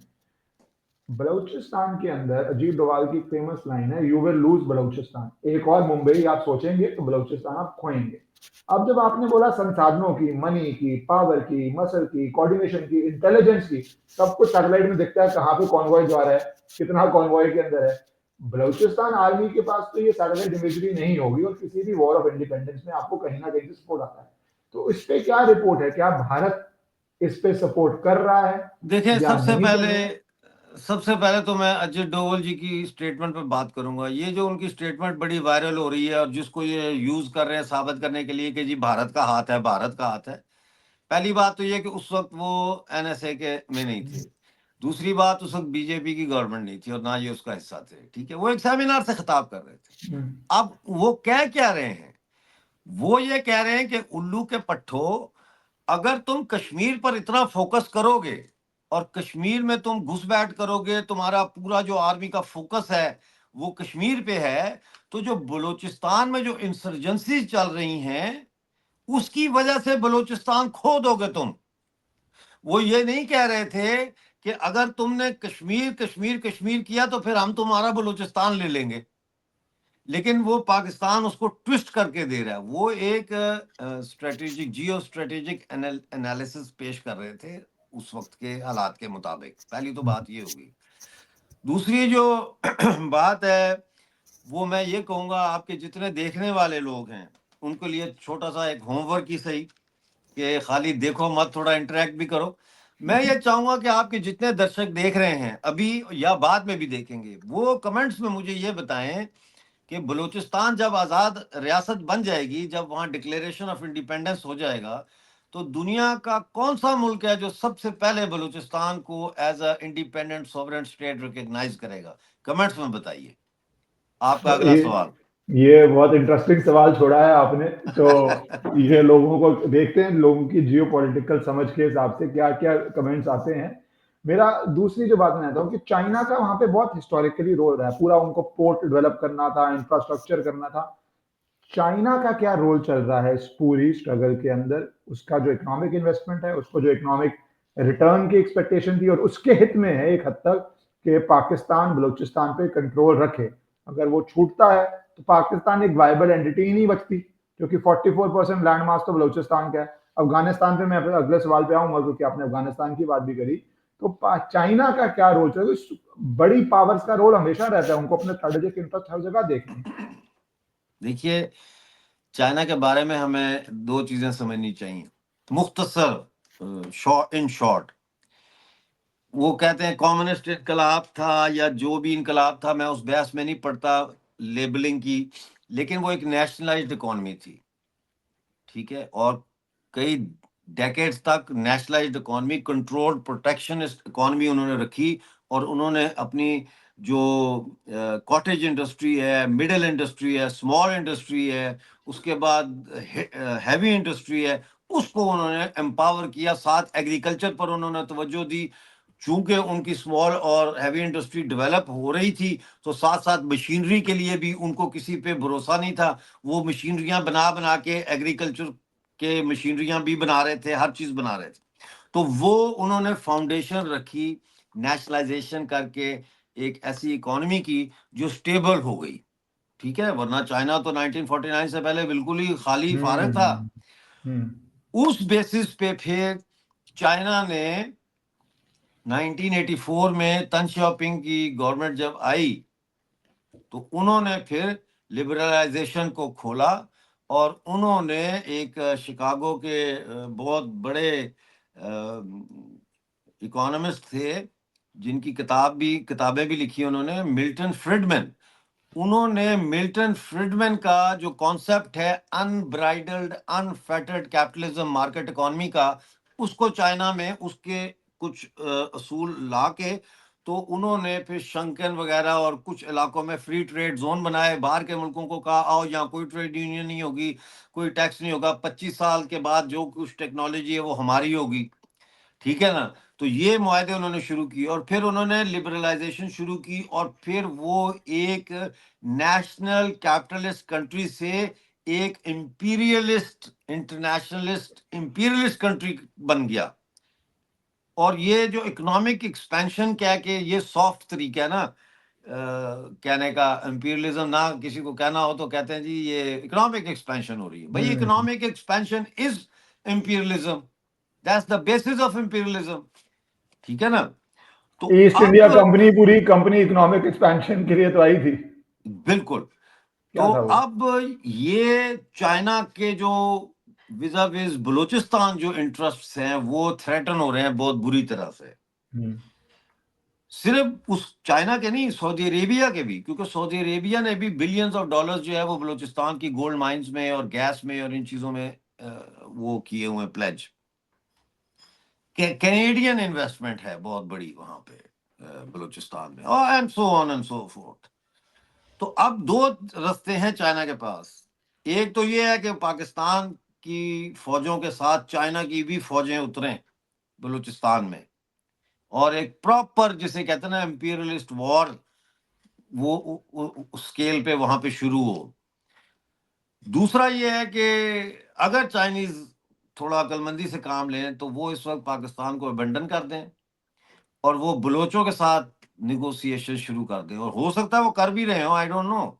बलूचिस्तान के अंदर अजीत डोभाल की फेमस लाइन है, यू विल लूज बलूचिस्तान, एक और मुंबई आप सोचेंगे तो बलूचिस्तान आप खोएंगे। अब जब आपने बोला संसाधनों की, मनी की, पावर की, मसल की, कोऑर्डिनेशन की, इंटेलिजेंस की, सब कुछ सैटेलाइट में दिखता है कहाँ पे कॉन्वॉय जा रहा है, कितना कॉन्वॉय के अंदर है। बलूचिस्तान आर्मी के पास तो ये सैटेलाइट इमेजरी नहीं होगी, और किसी भी वॉर ऑफ इंडिपेंडेंस में आपको कहीं ना कहीं से सपोर्ट आता है। तो इस पे क्या रिपोर्ट है, क्या भारत इस पे सपोर्ट कर रहा है देखिए, या नहीं कर रहा है? सबसे पहले तो मैं अजय डोवल जी की स्टेटमेंट पे बात करूंगा। ये जो उनकी स्टेटमेंट बड़ी वायरल हो रही है और जिसको ये यूज कर रहे हैं साबित करने के लिए कि जी भारत का हाथ है, भारत का हाथ है। पहली बात तो ये कि उस वक्त वो एनएसए के में नहीं थे। दूसरी बात, उस वक्त बीजेपी की गवर्नमेंट नहीं थी और ना ये उसका हिस्सा थे, ठीक है। वो एक सेमिनार से खिताब कर रहे थे। अब वो कह क्या रहे हैं, वो ये कह रहे हैं कि उल्लू के पट्ठो, अगर तुम कश्मीर पर इतना फोकस करोगे और कश्मीर में तुम घुसपैठ करोगे, तुम्हारा पूरा जो आर्मी का फोकस है वो कश्मीर पे है, तो जो बलूचिस्तान में जो इंसर्जेंसी चल रही हैं उसकी वजह से बलूचिस्तान खो दोगे तुम। वो ये नहीं कह रहे थे कि अगर तुमने कश्मीर कश्मीर कश्मीर किया तो फिर हम तुम्हारा बलूचिस्तान ले लेंगे, लेकिन वो पाकिस्तान उसको ट्विस्ट करके दे रहा है। वो एक स्ट्रेटेजिक, जियो स्ट्रेटेजिक एनालिसिस पेश कर रहे थे उस वक्त के हालात के मुताबिक। पहली तो बात ये होगी। दूसरी जो बात है वो मैं ये कहूंगा, आपके जितने देखने वाले लोग हैं उनके लिए छोटा सा एक होमवर्क ही सही, कि खाली देखो मत, थोड़ा इंटरेक्ट भी करो। मैं ये चाहूंगा कि आपके जितने दर्शक देख रहे हैं अभी या बाद में भी देखेंगे, वो कमेंट्स में मुझे ये बताएं कि बलूचिस्तान जब आज़ाद रियासत बन जाएगी, जब वहाँ डिक्लेरेशन ऑफ इंडिपेंडेंस हो जाएगा, तो दुनिया का कौन सा मुल्क है जो सबसे पहले बलूचिस्तान को as a independent sovereign state recognise करेगा? कमेंट्स में बताइए। आपका अगला ये सवाल। ये बहुत इंटरेस्टिंग सवाल छोड़ा है आपने। तो ये लोगों को देखते हैं, लोगों की जियो पॉलिटिकल समझ के हिसाब से क्या क्या कमेंट्स आते हैं। मेरा दूसरी जो बात मैं कहता हूँ कि चाइना का वहां पे बहुत हिस्टोरिकली रोल रहा है। पूरा उनको पोर्ट डेवलप करना था, इंफ्रास्ट्रक्चर करना था। चाइना का क्या रोल चल रहा है इस पूरी स्ट्रगल के अंदर? उसका जो इकोनॉमिक इन्वेस्टमेंट है, उसको जो इकोनॉमिक रिटर्न की एक्सपेक्टेशन थी, और उसके हित में है एक हद तक कि पाकिस्तान बलूचिस्तान पे कंट्रोल रखे। अगर वो छूटता है तो पाकिस्तान एक वायबल एंटिटी ही नहीं बचती, क्योंकि 44% लैंड मास तो बलूचिस्तान का है। अफगानिस्तान पे मैं अपने अगले सवाल पे आऊंगा, क्योंकि आपने अफगानिस्तान की बात भी करी। तो चाइना का क्या रोल चल रहा है? बड़ी पावर्स का रोल हमेशा रहता है, उनको अपने स्ट्रेटेजिक इंटरेस्ट हर जगह देखने हैं। देखिए, चाइना के बारे में हमें दो चीजें समझनी चाहिए मुख्तसर, इन शॉर्ट। वो कहते हैं कम्युनिस्ट इनकलाब था या जो भी इनकलाब था, मैं उस बहस में नहीं पड़ता लेबलिंग की, लेकिन वो एक नेशनलाइज्ड इकोनॉमी थी, ठीक है। और कई डेकेड्स तक nationalised economy, controlled protectionist economy उन्होंने रखी। और उन्होंने अपनी जो कॉटेज इंडस्ट्री है, मिडिल इंडस्ट्री है, स्मॉल इंडस्ट्री है, उसके बाद हैवी इंडस्ट्री है, उसको उन्होंने एम्पावर किया। साथ एग्रीकल्चर पर उन्होंने तवज्जो दी। चूंकि उनकी स्मॉल और हैवी इंडस्ट्री डेवलप हो रही थी, तो साथ साथ मशीनरी के लिए भी उनको किसी पे भरोसा नहीं था। वो मशीनरियां बना बना के एग्रीकल्चर के मशीनरियां भी बना रहे थे, हर चीज बना रहे थे। तो वो उन्होंने फाउंडेशन रखी नेशनलाइजेशन करके, एक ऐसी इकोनॉमी की जो स्टेबल हो गई, ठीक है। वरना चाइना तो 1949 से पहले बिल्कुल ही खाली फारग था। हम्म। हम्म। उस बेसिस पे फिर चाइना ने 1984 में तन शाओपिंग की गवर्नमेंट जब आई, तो उन्होंने फिर लिबरलाइजेशन को खोला। और उन्होंने एक शिकागो के बहुत बड़े इकोनॉमिस्ट थे, जिनकी किताबें भी लिखी उन्होंने, मिल्टन फ्रिडमैन। उन्होंने मिल्टन फ्रिडमैन का जो कॉन्सेप्ट है unbridled unfettered capitalism market economy का, उसको चाइना में उसके कुछ असूल ला के, तो उन्होंने फिर शंकन वगैरह और कुछ इलाकों में फ्री ट्रेड जोन बनाए। बाहर के मुल्कों को कहा आओ, यहाँ कोई ट्रेड यूनियन नहीं होगी, कोई टैक्स नहीं होगा, 25 साल के बाद जो कुछ टेक्नोलॉजी है वो हमारी होगी, ठीक है ना। तो ये मुआहदे उन्होंने शुरू किए और फिर उन्होंने लिबरलाइजेशन शुरू की, और फिर वो एक नेशनल कैपिटलिस्ट कंट्री से एक इंपीरियलिस्ट, इंटरनेशनलिस्ट इंपीरियलिस्ट कंट्री बन गया। और ये जो इकोनॉमिक एक्सपेंशन क्या है, कि ये सॉफ्ट तरीका है ना कहने का, इंपीरियलिज्म ना किसी को कहना हो तो कहते हैं जी ये इकोनॉमिक एक्सपेंशन हो रही है। भाई, हम्म। Economic expansion is imperialism, that's the basis of imperialism, ठीक है ना। तो ईस्ट इंडिया अब कंपनी पूरी कंपनी इकोनॉमिक एक्सपेंशन के लिए तो आई थी। बिल्कुल, क्या तो था वो? अब ये चाइना के जो विजा विज बलूचिस्तान जो इंटरेस्ट हैं वो थ्रेटन हो रहे हैं बहुत बुरी तरह से। हम्म। सिर्फ उस चाइना के नहीं, सऊदी अरेबिया के भी, क्योंकि सऊदी अरेबिया ने भी बिलियंस ऑफ डॉलर्स जो है वो बलूचिस्तान की गोल्ड माइंस में और गैस में और इन चीजों में वो किए हुए प्लेज, कैनेडियन इन्वेस्टमेंट है बहुत बड़ी वहां पे बलूचिस्तान में, और and so on and so fourth. तो अब दो रास्ते हैं चाइना के पास। एक तो ये है कि पाकिस्तान की फौजों के साथ चाइना की भी फौजें उतरें बलूचिस्तान में, और एक प्रॉपर जिसे कहते हैं ना इंपीरियलिस्ट वॉर, वो स्केल पे वहां पे शुरू हो। दूसरा ये है कि अगर चाइनीज थोड़ा अकलमंदी से काम लें तो वो इस वक्त पाकिस्तान को अबेंडन कर दें और वो बलोचों के साथ निगोसिएशन शुरू कर दें, और हो सकता है वो कर भी रहे हो, आई डोंट नो,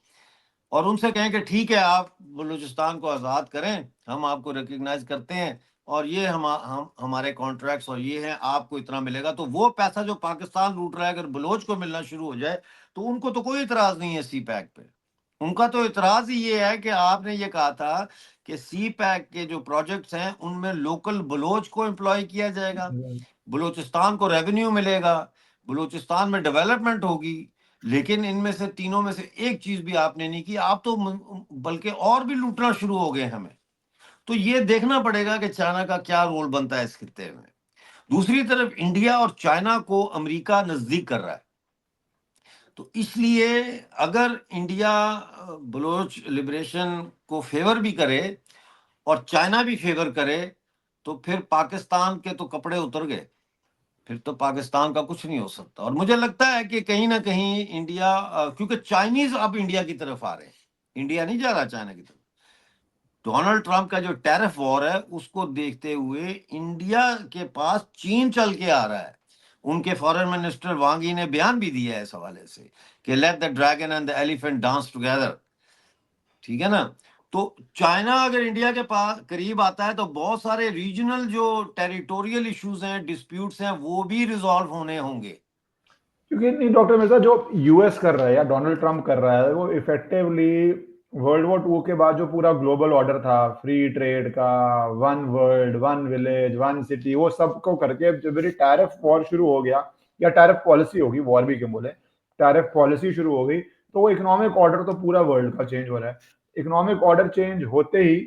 और उनसे कहें कि ठीक है आप बलूचिस्तान को आज़ाद करें, हम आपको रिकग्नाइज करते हैं, और ये हम हमारे कॉन्ट्रैक्ट्स और ये हैं, आपको इतना मिलेगा। तो वो पैसा जो पाकिस्तान लूट रहा है अगर बलोच को मिलना शुरू हो जाए तो उनको तो कोई इतराज नहीं है सी पैक पे। उनका तो इतराज ही ये है कि आपने ये कहा था कि सी पैक के जो प्रोजेक्ट्स हैं उनमें लोकल बलोच को एम्प्लॉय किया जाएगा, बलूचिस्तान को रेवेन्यू मिलेगा, बलूचिस्तान में डेवलपमेंट होगी। लेकिन इनमें से तीनों में से एक चीज भी आपने नहीं की, आप तो बल्कि और भी लूटना शुरू हो गए हमें। तो ये देखना पड़ेगा कि चाइना का क्या रोल बनता है इस खित्ते में। दूसरी तरफ इंडिया और चाइना को अमेरिका नजदीक कर रहा है, तो इसलिए अगर इंडिया बलोच लिबरेशन को फेवर भी करे और चाइना भी फेवर करे तो फिर पाकिस्तान के तो कपड़े उतर गए, फिर तो पाकिस्तान का कुछ नहीं हो सकता। और मुझे लगता है कि कहीं ना कहीं इंडिया, क्योंकि चाइनीज अब इंडिया की तरफ आ रहे हैं, इंडिया नहीं जा रहा चाइना की तरफ। डोनाल्ड ट्रंप का जो टैरिफ वॉर है उसको देखते हुए इंडिया के पास चीन चल के आ रहा है। उनके फॉरेन मिनिस्टर वांग यी ने बयान भी दिया है इस हवाले से कि let the dragon and the elephant dance together, ठीक है ना। तो चाइना अगर इंडिया के पास करीब आता है तो बहुत सारे रीजनल जो टेरिटोरियल इश्यूज हैं, डिस्प्यूट्स हैं, वो भी रिजॉल्व होने होंगे। क्योंकि नहीं डॉक्टर मिर्जा, जो यूएस कर रहा है या डोनाल्ड ट्रंप कर रहा है वो इफेक्टिवली वर्ल्ड वॉर 2 के बाद जो पूरा ग्लोबल ऑर्डर था फ्री ट्रेड का, one world one village one city, वो सबको करके जब मेरी टैरिफ वॉर शुरू हो गया, या टैरिफ पॉलिसी होगी, वॉर भी क्यों बोले, टैरिफ पॉलिसी शुरू हो गई, तो वो इकोनॉमिक ऑर्डर तो पूरा वर्ल्ड का चेंज हो रहा है। इकोनॉमिक ऑर्डर चेंज होते ही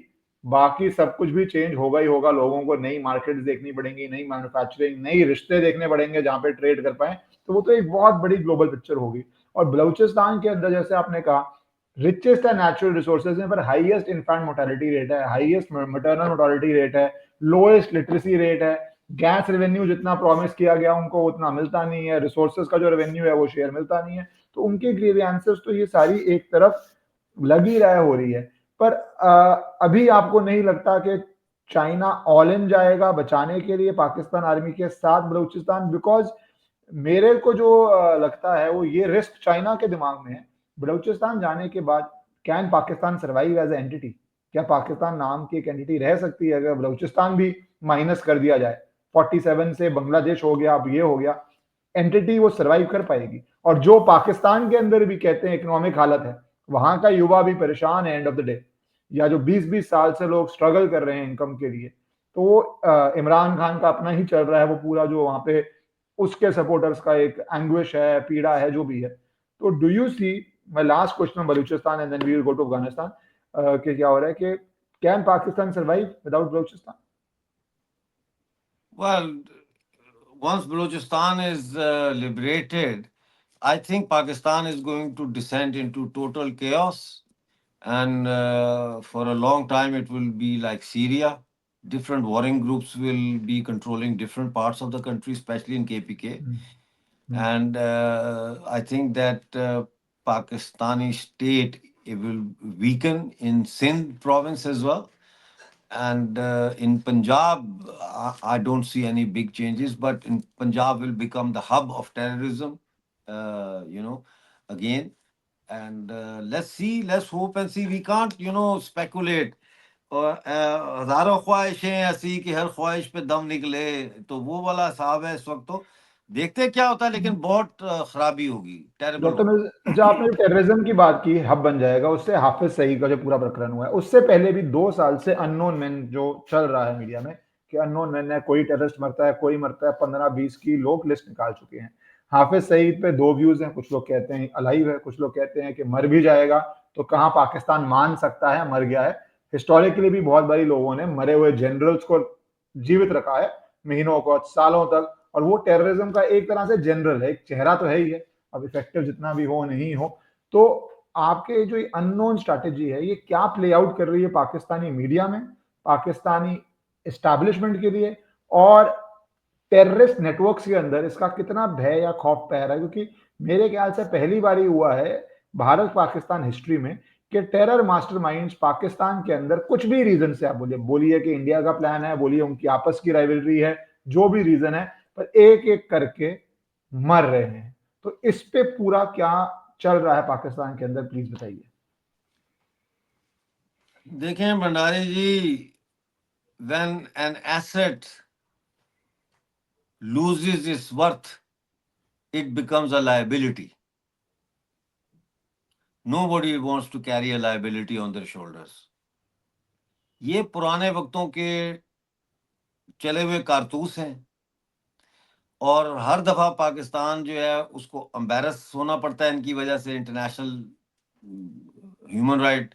बाकी सब कुछ भी चेंज होगा ही होगा। लोगों को नई मार्केट्स देखनी पड़ेंगी, नई मैन्युफैक्चरिंग, नई रिश्ते देखने पड़ेंगे जहां पे ट्रेड कर पाए। तो वो तो एक बहुत बड़ी ग्लोबल पिक्चर होगी। और बलूचिस्तान के अंदर जैसे आपने कहा रिचेस्ट है नेचुरल रिसोर्सेज में, पर हाईएस्ट इन्फेंट मोर्टेलिटी रेट है, हाईएस्ट मैटरनल मोर्टेलिटी रेट है, लोएस्ट लिटरेसी रेट है। गैस रेवेन्यू जितना प्रॉमिस किया गया उनको उतना मिलता नहीं है, रिसोर्सेज का जो रेवेन्यू है वो शेयर मिलता नहीं है। तो उनके ग्रीवियंसेस तो ये सारी एक तरफ लगी रह हो रही है। पर अभी आपको नहीं लगता कि चाइना ऑल इन जाएगा बचाने के लिए पाकिस्तान आर्मी के साथ बलूचिस्तान? बिकॉज मेरे को जो लगता है वो ये रिस्क चाइना के दिमाग में है। बलूचिस्तान जाने के बाद can Pakistan survive as a entity? क्या पाकिस्तान नाम की एक एंटिटी रह सकती है अगर बलूचिस्तान भी माइनस कर दिया जाए? 47 से बांग्लादेश हो गया, अब ये हो गया, एंटिटी वो सर्वाइव कर पाएगी? और जो पाकिस्तान के अंदर भी कहते हैं इकोनॉमिक हालत है, वहां का युवा भी परेशान है एंड ऑफ द डे, या जो 20-20 साल से लोग स्ट्रगल कर रहे हैं इनकम के लिए, तो वो इमरान खान का अपना ही चल रहा है वो पूरा, जो वहां पे उसके सपोर्टर्स का एक एंग्विश है, पीड़ा है, जो भी है। तो do you see, my last question Balochistan and then we will go to Afghanistan, कि क्या हो रहा है कि can Pakistan survive without Balochistan? Well, once Balochistan is liberated, I think Pakistan is going to descend into total chaos. And for a long time, it will be like Syria. Different warring groups will be controlling different parts of the country, especially in KPK. And I think that Pakistani state, it will weaken in Sindh province as well. And in Punjab, I don't see any big changes, but in Punjab will become the hub of terrorism, again. And let's see, let's hope and see. We can't, speculate. और हजारों ख्वाहिशें ऐसी कि हर ख्वाहिश पे दम निकले, तो वो वाला हिसाब है इस वक्त। तो देखते हैं क्या होता है, लेकिन बहुत खराबी होगी, टेरेबल डॉक्टर होगा। मिर्ज, अच्छा आपने जो टेररिज्म की बात की, हब बन जाएगा, उससे हाफिज सईद का जो पूरा प्रकरण हुआ है, उससे पहले भी 2 साल से अननोन मैन जो चल रहा है मीडिया में कि अननोन मैन है, कोई टेररिस्ट मरता है, कोई मरता है, 15-20 की लोग लिस्ट निकाल चुके हैं। हाफिज सईद पे 2 व्यूज हैं, कुछ लोग कहते हैं अलाइव है, कुछ लोग कहते हैं कि मर भी जाएगा। तो कहाँ पाकिस्तान मान सकता है मर गया है? हिस्टोरिकली भी बहुत बारी लोगों ने मरे हुए जनरल्स को जीवित रखा है, महीनों को, सालों तक, और वो टेररिज्म का एक तरह से जनरल है, एक चेहरा तो है ही है, अब इफेक्टिव जितना भी हो नहीं हो। तो आपके जो अननोन स्ट्रैटेजी है, ये क्या प्ले आउट कर रही है पाकिस्तानी मीडिया में, पाकिस्तानी एस्टैब्लिशमेंट के लिए, और टेररिस्ट नेटवर्क्स के अंदर इसका कितना भय या खौफ पै रहा है? क्योंकि मेरे ख्याल से पहली बार ही हुआ है भारत पाकिस्तान हिस्ट्री में कि टेरर मास्टरमाइंड्स पाकिस्तान के अंदर, कुछ भी रीजन से आप बोलिए कि इंडिया का प्लान है, बोलिए उनकी आपस की राइवलरी है, जो भी रीजन है, पर एक एक करके मर रहे हैं। तो इस पे पूरा क्या चल रहा है पाकिस्तान के अंदर, प्लीज बताइए। देखें भंडारी जी, when an asset loses its worth, it becomes a liability. Nobody wants to carry a liability on their shoulders. ये पुराने वक्तों के चले हुए कारतूस हैं, और हर दफा पाकिस्तान जो है उसको एम्बेरस होना पड़ता है इनकी वजह से। इंटरनेशनल ह्यूमन राइट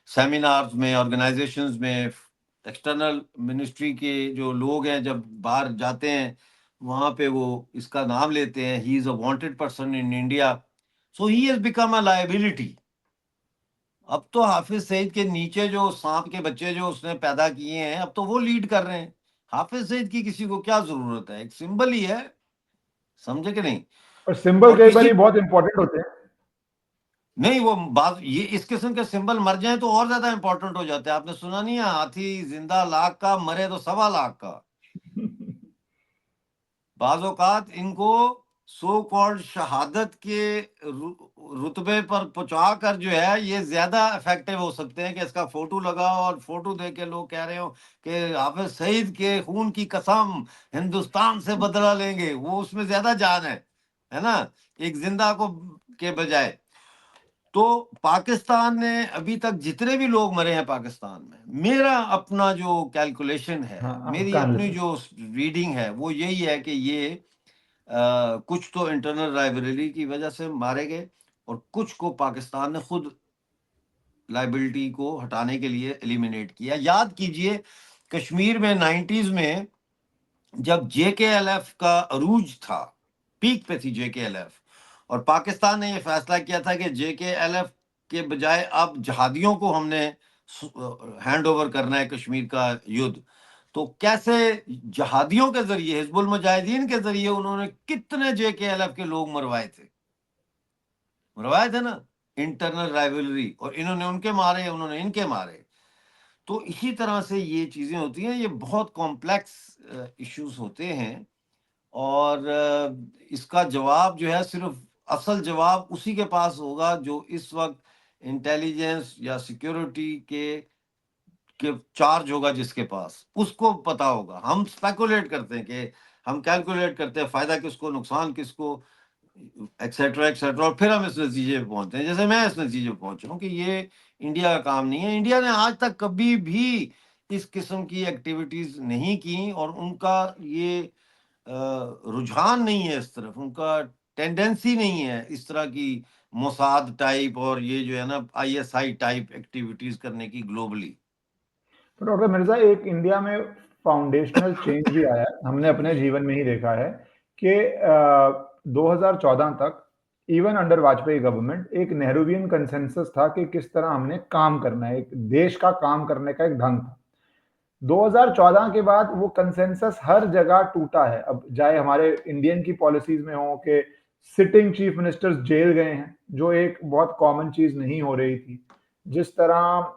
सेमिनार्स में, ऑर्गेनाइजेशंस में, एक्सटर्नल मिनिस्ट्री के जो लोग हैं जब बाहर जाते हैं वहां पे वो इसका नाम लेते हैं, he is a wanted person in India, so he has become a liability. अब तो हाफिज सईद के नीचे जो सांप के बच्चे जो उसने पैदा किए हैं, अब तो वो लीड कर रहे हैं। हाफिज सईद की किसी को क्या जरूरत है, एक सिंबल ही है, समझे कि नहीं? और सिंबल और कई बार इसी, बहुत इंपॉर्टेंट होते हैं। नहीं वो बात, ये इस किस्म के सिंबल मर जाएं तो और ज्यादा इंपॉर्टेंट हो जाते हैं। आपने सुना नहीं है, हाथी जिंदा लाख का, मरे तो 1.25 लाख का। बाज़ औक़ात इनको सो कॉल्ड शहादत के रुतबे पर पहुंचा कर जो है ये ज्यादा इफेक्टिव हो सकते हैं कि इसका फोटो लगाओ और फोटो देख के लोग कह रहे हो कि हाफिज सईद के खून की कसम, हिंदुस्तान से बदला लेंगे, वो उसमें ज्यादा जान है ना, एक जिंदा को के बजाय। तो पाकिस्तान ने अभी तक जितने भी लोग मरे हैं पाकिस्तान में, मेरा अपना जो कैलकुलेशन है, हाँ, मेरी आपका अपनी एनालिसिस। जो रीडिंग है वो यही है कि ये कुछ तो इंटरनल राइवलरी की वजह से मारे गए, और कुछ को पाकिस्तान ने खुद लाइबिलिटी को हटाने के लिए एलिमिनेट किया। याद कीजिए कश्मीर में 90s में जब जेकेएलएफ का अरूज था, पीक पे थी जेकेएलएफ, और पाकिस्तान ने यह फैसला किया था कि जेकेएलएफ के बजाय अब जहादियों को हमने हैंड ओवर करना है कश्मीर का युद्ध। तो कैसे जहादियों के जरिए, हिजबुल मुजाहिदीन के जरिए उन्होंने कितने जेकेएलएफ के लोग मरवाए थे ना, इंटरनल राइवलरी, और इन्होंने उनके मारे, उन्होंने इनके मारे। तो इसी तरह से ये चीजें होती हैं, ये बहुत कॉम्प्लेक्स इश्यूज होते हैं, और इसका जवाब जो है सिर्फ, असल जवाब उसी के पास होगा जो इस वक्त इंटेलिजेंस या सिक्योरिटी के चार्ज होगा, जिसके पास, उसको पता होगा। हम स्पेकुलेट करते हैं कि हम कैलकुलेट करते हैं फायदा किसको, नुकसान किसको, एक्सेट्रा एक्सेट्रा, और फिर हम इस नतीजे पे पहुंचते हैं। जैसे मैं इस नतीजे पे पहुंचा हूं कि ये इंडिया का काम नहीं है। इंडिया ने आज तक कभी भी इस किस्म की एक्टिविटीज नहीं की, और उनका ये रुझान नहीं है इस तरफ, उनका टेंडेंसी नहीं है इस तरह की मोसाद टाइप और ये जो है ना आईएसआई टाइप एक्टिविटीज करने की ग्लोबली। तो डॉक्टर मिर्जा, एक इंडिया में फाउंडेशनल चेंज भी आया है, हमने अपने जीवन में ही देखा है कि 2014 तक, इवन अंडर वाजपेयी गवर्नमेंट, एक नेहरूवियन कंसेंसस था कि किस तरह हमने काम करना है, एक देश का काम करने का एक ढंग था। 2014 के बाद वो कंसेंसस हर जगह टूटा है। अब चाहे हमारे इंडियन की पॉलिसीज में हो कि सिटिंग चीफ मिनिस्टर्स जेल गए हैं, जो एक बहुत कॉमन चीज नहीं हो रही थी। जिस तरह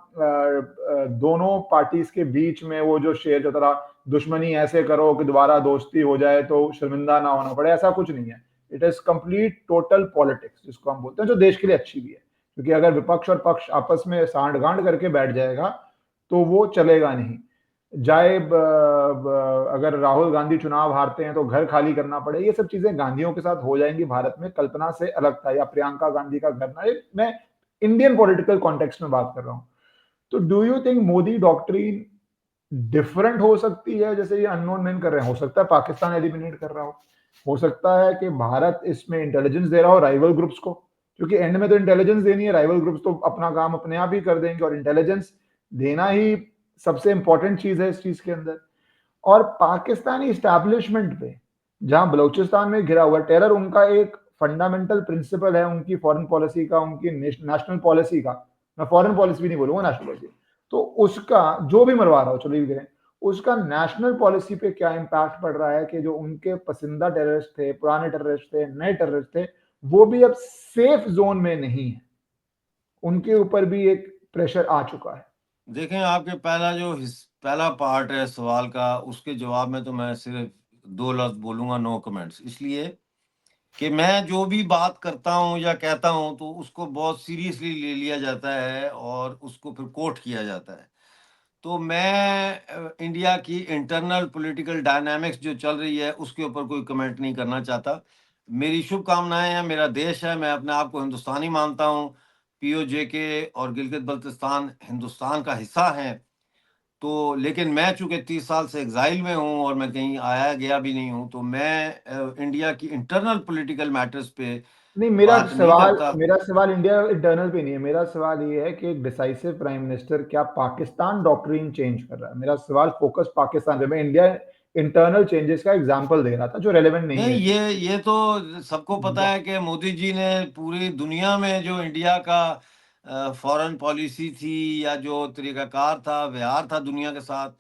दोनों पार्टीज के बीच में वो जो शेयर जो तरह दुश्मनी ऐसे करो कि दोबारा दोस्ती हो जाए तो शर्मिंदा ना होना पड़े, ऐसा कुछ नहीं है। It is complete total politics जिसको हम बोलते हैं, जो देश के लिए अच्छी भी है, क्योंकि अगर विपक्ष और पक्ष आपस में सांठ गांठ करके बैठ जाएगा तो वो चलेगा नहीं। जाए अगर राहुल गांधी चुनाव हारते हैं तो घर खाली करना पड़े, ये सब चीजें गांधियों के साथ हो जाएंगी भारत में, कल्पना से अलग था, या प्रियंका गांधी का घर ना। मैं इंडियन पॉलिटिकल कॉन्टेक्स्ट में बात कर रहा हूं। तो do you think Modi doctrine different हो सकती है? जैसे ये अननोन मैन कर रहे हैं, हो सकता है पाकिस्तान एलिमिनेट कर रहा हो सकता है कि भारत इसमें इंटेलिजेंस दे रहा हो राइवल ग्रुप्स को, क्योंकि एंड में तो इंटेलिजेंस देनी है, राइवल ग्रुप्स तो अपना काम अपने आप ही कर देंगे, और इंटेलिजेंस देना ही सबसे इंपॉर्टेंट चीज है इस चीज के अंदर। और पाकिस्तानी इस्टेब्लिशमेंट पे, जहां बलूचिस्तान में घिरा हुआ टेरर उनका एक फंडामेंटल प्रिंसिपल है, उनकी फॉरेन पॉलिसी का, उनकी नेशनल पॉलिसी का, मैं फॉरेन पॉलिसी भी नहीं बोलूंगा, नेशनल पॉलिसी, तो उसका जो भी मरवा रहा हो चलो ये भी करें, उसका नेशनल पॉलिसी पे क्या इम्पैक्ट पड़ रहा है कि जो उनके पसंदीदा टेररिस्ट थे, पुराने टेररिस्ट थे, नए टेररिस्ट थे, वो भी अब सेफ जोन में नहीं है, उनके ऊपर भी एक प्रेशर आ चुका है। देखें, आपके पहला पार्ट है सवाल का, उसके जवाब में तो मैं सिर्फ दो लफ्ज बोलूंगा, नो कमेंट्स, इसलिए कि मैं जो भी बात करता हूं या कहता हूं तो उसको बहुत सीरियसली ले लिया जाता है और उसको फिर कोट किया जाता है। तो मैं इंडिया की इंटरनल पॉलिटिकल डायनामिक्स जो चल रही है उसके ऊपर कोई कमेंट नहीं करना चाहता। मेरी शुभकामनाएं हैं, मेरा देश है, मैं अपने आप को हिंदुस्तानी मानता हूं। पीओजे और गिलगित बल्तिस्तान हिंदुस्तान का हिस्सा हैं। तो लेकिन मैं चूंकि 30 साल से एग्जाइल में हूं और मैं कहीं आया गया भी नहीं हूं, तो मैं इंडिया की इंटरनल पॉलिटिकल मैटर्स पे नहीं, बात नहीं करता। मेरा सवाल इंडिया इंटरनल पे नहीं है, मेरा सवाल ये है कि एक डिसाइसिव प्राइम मिनिस्टर क्या पाकिस्तान डॉक्ट्रिन चेंज कर रहा है? मेरा सवाल फोकस पाकिस्तान पे, मैं इंडिया इंटरनल चेंजेस का एग्जांपल दे रहा था जो रेलेवेंट नहीं नहीं, है। ये तो सबको पता है कि मोदी जी ने पूरी दुनिया में जो इंडिया का फॉरेन पॉलिसी थी या जो तरीकाकार था, व्यवहार था दुनिया के साथ,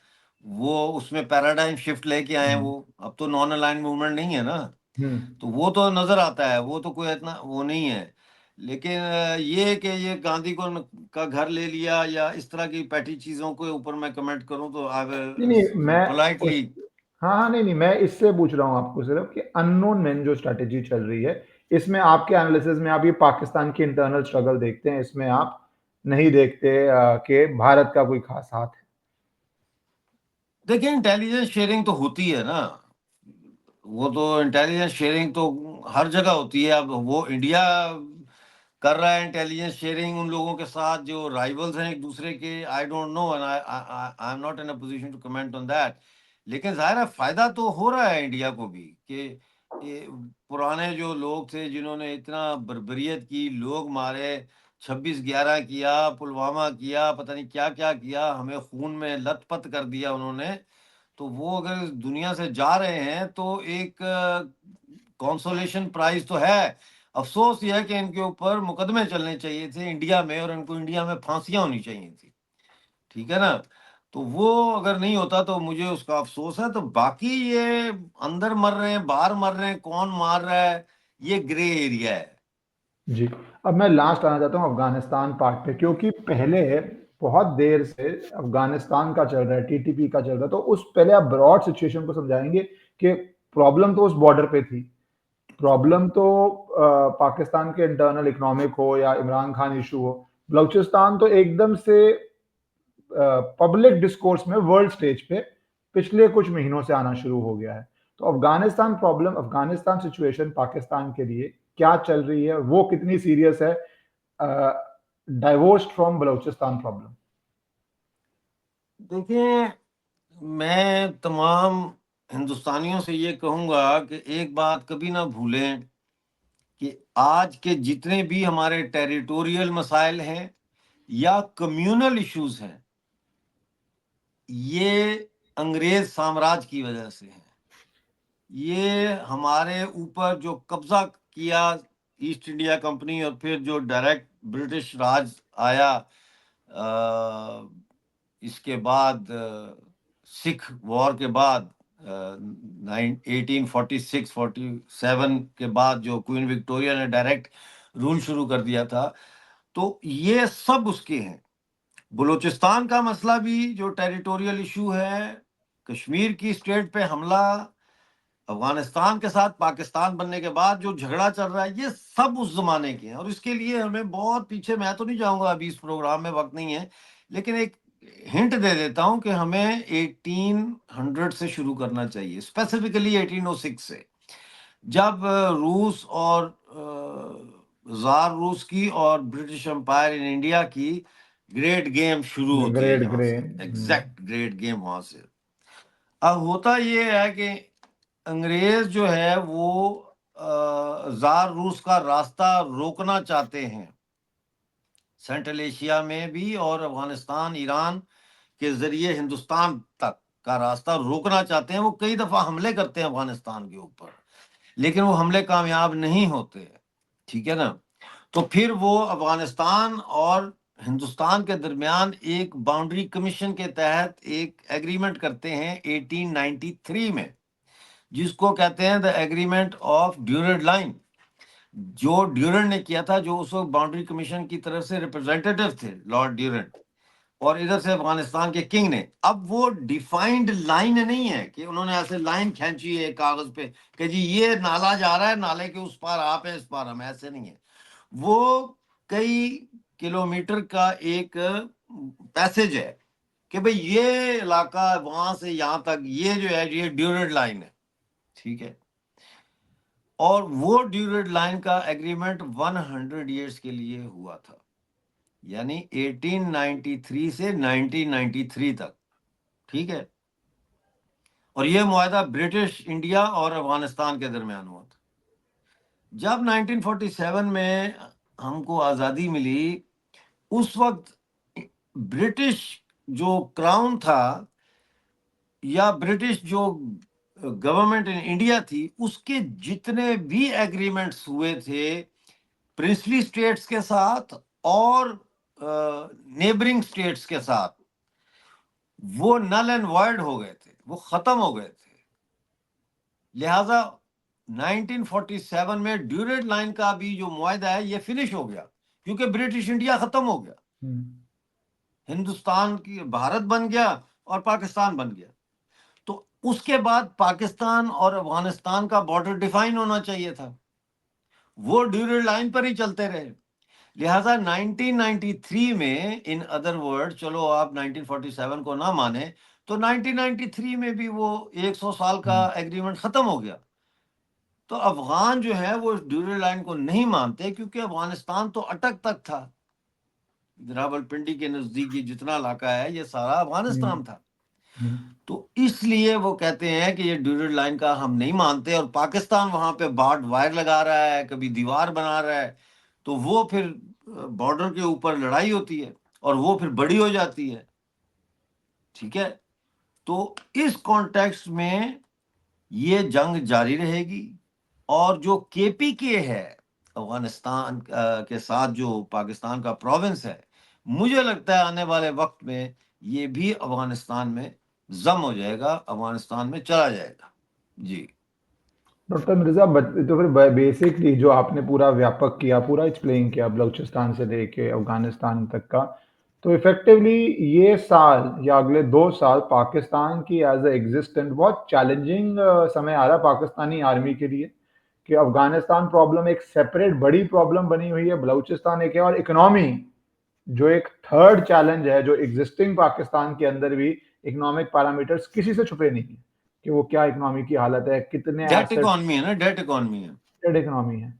वो उसमें पैराडाइम शिफ्ट लेके आए हैं। हम्म। वो अब तो नॉन अलाइन मूवमेंट नहीं है ना, हम्म। तो वो तो नजर आता है, वो तो कोई इतना वो नहीं है। लेकिन ये कि ये गांधी को का घर ले लिया या इस तरह की पैटी चीजों के ऊपर मैं कमेंट करूं तो आई नहीं नहीं, विल मैं पोलाइटली। उस हाँ हाँ, नहीं नहीं, मैं इससे पूछ रहा हूँ आपको सिर्फ कि अननोन मैन जो स्ट्रैटेजी चल रही है, इसमें आपके एनालिसिस में आप ये पाकिस्तान की इंटरनल स्ट्रगल देखते हैं, इसमें आप नहीं देखते कि भारत का कोई खास हाथ है? देखिए, इंटेलिजेंस शेयरिंग तो होती है ना, वो तो इंटेलिजेंस शेयरिंग तो हर जगह होती है। अब वो इंडिया कर रहा है इंटेलिजेंस शेयरिंग उन लोगों के साथ जो राइवल्स हैं एक दूसरे के, I don't know and I am not in a position to comment on that. लेकिन जाहिर है फायदा तो हो रहा है इंडिया को भी कि ये पुराने जो लोग थे जिन्होंने इतना बर्बरियत की, लोग मारे, 26/11 किया, पुलवामा किया, पता नहीं क्या क्या किया, हमें खून में लथपथ कर दिया उन्होंने, तो वो अगर इस दुनिया से जा रहे हैं तो एक कंसोलेशन प्राइज तो है। अफसोस यह है कि इनके ऊपर मुकदमे चलने चाहिए थे इंडिया में और इनको इंडिया में फांसियां होनी चाहिए थी, ठीक है ना। तो वो अगर नहीं होता तो मुझे उसका अफसोस है। तो बाकी ये अंदर मर रहे हैं, बाहर मर रहे हैं, कौन मार रहा है, ये ग्रे एरिया है। जी। अब मैं लास्ट आना चाहता हूँ अफगानिस्तान पार्ट पे, क्योंकि पहले बहुत देर से अफगानिस्तान का चल रहा है, टीटीपी का चल रहा है, तो उस पहले आप ब्रॉड सिचुएशन को समझाएंगे कि प्रॉब्लम तो उस बॉर्डर पे थी, प्रॉब्लम तो पाकिस्तान के इंटरनल इकोनॉमिक हो या इमरान खान इशू हो, बलूचिस्तान तो एकदम से पब्लिक डिस्कोर्स में वर्ल्ड स्टेज पे पिछले कुछ महीनों से आना शुरू हो गया है। तो अफगानिस्तान प्रॉब्लम, अफगानिस्तान सिचुएशन पाकिस्तान के लिए क्या चल रही है, वो कितनी सीरियस है, डाइवोर्स्ड फ्रॉम बलूचिस्तान प्रॉब्लम? देखिए, मैं तमाम हिंदुस्तानियों से ये कहूंगा कि एक बात कभी ना भूलें कि आज के जितने भी हमारे टेरिटोरियल मसाइल हैं या कम्युनल इश्यूज हैं, ये अंग्रेज साम्राज्य की वजह से है। ये हमारे ऊपर जो कब्जा किया ईस्ट इंडिया कंपनी और फिर जो डायरेक्ट ब्रिटिश राज आया, इसके बाद सिख वॉर के बाद, 1846-47 के बाद जो क्वीन विक्टोरिया ने डायरेक्ट रूल शुरू कर दिया था, तो ये सब उसके हैं। बलूचिस्तान का मसला भी जो टेरिटोरियल इशू है, कश्मीर की स्टेट पे हमला, अफगानिस्तान के साथ पाकिस्तान बनने के बाद जो झगड़ा चल रहा है, ये सब उस जमाने के हैं। और इसके लिए हमें बहुत पीछे, मैं तो नहीं जाऊंगा, अभी इस प्रोग्राम में वक्त नहीं है, लेकिन एक हिंट दे देता हूं कि हमें 1800 से शुरू करना चाहिए, स्पेसिफिकली 1806 से, जब रूस और जार रूस की और ब्रिटिश एम्पायर इन इंडिया की ग्रेट गेम शुरू होती है, ग्रेट यहाँ ग्रे। से एग्जैक्ट ग्रेट गेम वहां से। अब होता ये है कि अंग्रेज जो है वो जार रूस का रास्ता रोकना चाहते हैं, सेंट्रल एशिया में भी और अफगानिस्तान ईरान के जरिए हिंदुस्तान तक का रास्ता रोकना चाहते हैं। वो कई दफा हमले करते हैं अफगानिस्तान के ऊपर, लेकिन वो हमले कामयाब नहीं होते, ठीक है ना। तो फिर वो अफगानिस्तान और हिंदुस्तान के दरमियान एक बाउंड्री कमीशन के तहत एक एग्रीमेंट करते हैं 1893 में, जिसको कहते हैं the agreement of Durand line, जो ड्यूरेंट ने किया था, जो उस वक्त बाउंड्री कमीशन की तरफ से रिप्रेजेंटेटिव थे लॉर्ड ड्यूरेंट, और इधर से अफगानिस्तान के किंग ने। अब वो डिफाइंड लाइन नहीं है कि उन्होंने ऐसे लाइन खींची है कागज पे कि जी ये नाला जा रहा है, नाले के उस पार आप है, इस पार हम, ऐसे नहीं है। वो कई किलोमीटर का एक पैसेज है कि भाई ये इलाका वहां से यहां तक, ये जो है ये ड्यूरेंट लाइन है, ठीक है। और वो ड्यूरेंट लाइन का एग्रीमेंट 100 इयर्स के लिए हुआ था, यानी 1893 से 1993 तक, ठीक है। और ये मुआहदा ब्रिटिश इंडिया और अफगानिस्तान के दरमियान हुआ था। जब 1947 में हमको आज़ादी मिली, उस वक्त ब्रिटिश जो क्राउन था या ब्रिटिश जो गवर्नमेंट इन इंडिया थी, उसके जितने भी एग्रीमेंट्स हुए थे प्रिंसली स्टेट्स के साथ और नेबरिंग स्टेट्स के साथ, वो नल एंड वॉइड हो गए थे, वो खत्म हो गए थे। लिहाजा 1947 में ड्यूरेंट लाइन का भी जो मुआहदा है ये फिनिश हो गया, क्योंकि ब्रिटिश इंडिया खत्म हो गया, हिंदुस्तान की भारत बन गया और पाकिस्तान बन गया। तो उसके बाद पाकिस्तान और अफगानिस्तान का बॉर्डर डिफाइन होना चाहिए था, वो ड्यूरेंट लाइन पर ही चलते रहे। लिहाजा 1993 में, इन अदर वर्ड, चलो आप 1947 को ना माने तो 1993 में भी वो 100 साल का एग्रीमेंट खत्म हो गया। तो अफगान जो है वो ड्यूरेंट लाइन को नहीं मानते, क्योंकि अफगानिस्तान तो अटक तक था, रावलपिंडी के नजदीक जितना इलाका है ये सारा अफगानिस्तान था। तो इसलिए वो कहते हैं कि ये ड्यूरेंट लाइन का हम नहीं मानते, और पाकिस्तान वहां पे बार्ड वायर लगा रहा है, कभी दीवार बना रहा है, तो वो फिर बॉर्डर के ऊपर लड़ाई होती है और वो फिर बड़ी हो जाती है, ठीक है। तो इस कॉन्टेक्स्ट में ये जंग जारी रहेगी, और जो केपीके है अफगानिस्तान के साथ जो पाकिस्तान का प्रोविंस है, मुझे लगता है आने वाले वक्त में ये भी अफगानिस्तान में जम हो जाएगा, अफगानिस्तान में चला जाएगा। जी डॉक्टर मिर्जा, तो फिर बेसिकली जो आपने पूरा व्यापक किया, पूरा एक्सप्लेन किया बलूचिस्तान से लेके अफगानिस्तान तक का, तो इफेक्टिवली ये साल या अगले 2 साल पाकिस्तान की एज ए एग्जिस्टेंट बहुत चैलेंजिंग समय आ रहा है पाकिस्तानी आर्मी के लिए, कि अफगानिस्तान प्रॉब्लम एक सेपरेट बड़ी प्रॉब्लम बनी हुई है, बलूचिस्तान एक है, और इकोनॉमी जो एक थर्ड चैलेंज है, जो एग्जिस्टिंग पाकिस्तान के अंदर भी इकोनॉमिक पैरामीटर्स किसी से छुपे नहीं है कि वो क्या इकोनॉमी की हालत है, कितने डेट एसेट्स, इकोनॉमी है ना, डेट इकोनॉमी है, डेट इकोनॉमी है,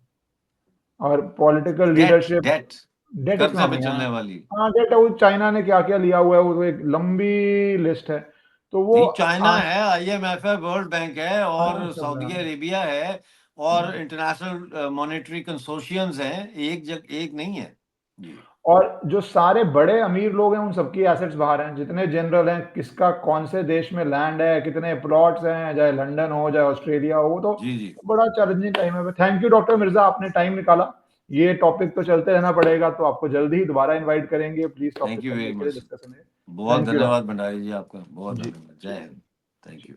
और political debt leadership, debt debt कर्जे इकोनॉमी पे है। चलने वाली। हाँ, डेट, वो चाइना ने क्या क्या लिया हुआ है, वो तो एक लंबी लिस्ट है। तो वो जी, चाइना है, आईएमएफ है, वर्ल्ड बैंक है, हाँ, और सब सऊदी रहा। अरेबिया है, और इंटरनेशनल मॉनेटरी कंसोर्शियम्स हैं, एक नहीं है। जी और जो सारे बड़े अमीर लोग हैं उन सबकी एसेट्स बाहर हैं, जितने जनरल हैं, किसका कौन से देश में लैंड है, कितने प्लॉट्स हैं, चाहे लंदन हो चाहे ऑस्ट्रेलिया हो, वो तो जी जी बड़ा चैलेंजिंग टाइम है। थैंक यू डॉक्टर मिर्जा, आपने टाइम निकाला। ये टॉपिक तो चलते रहना पड़ेगा, तो आपको जल्दी ही दोबारा इनवाइट करेंगे, प्लीज थैंक टॉपिक यू करने वेरी के लिए मच। डिस्कशन है। बहुत थैंक यू धन्यवाद डॉक्टर। भंडारी जी, आपका बहुत जी। धन्यवाद। जय हिंद। Thank you.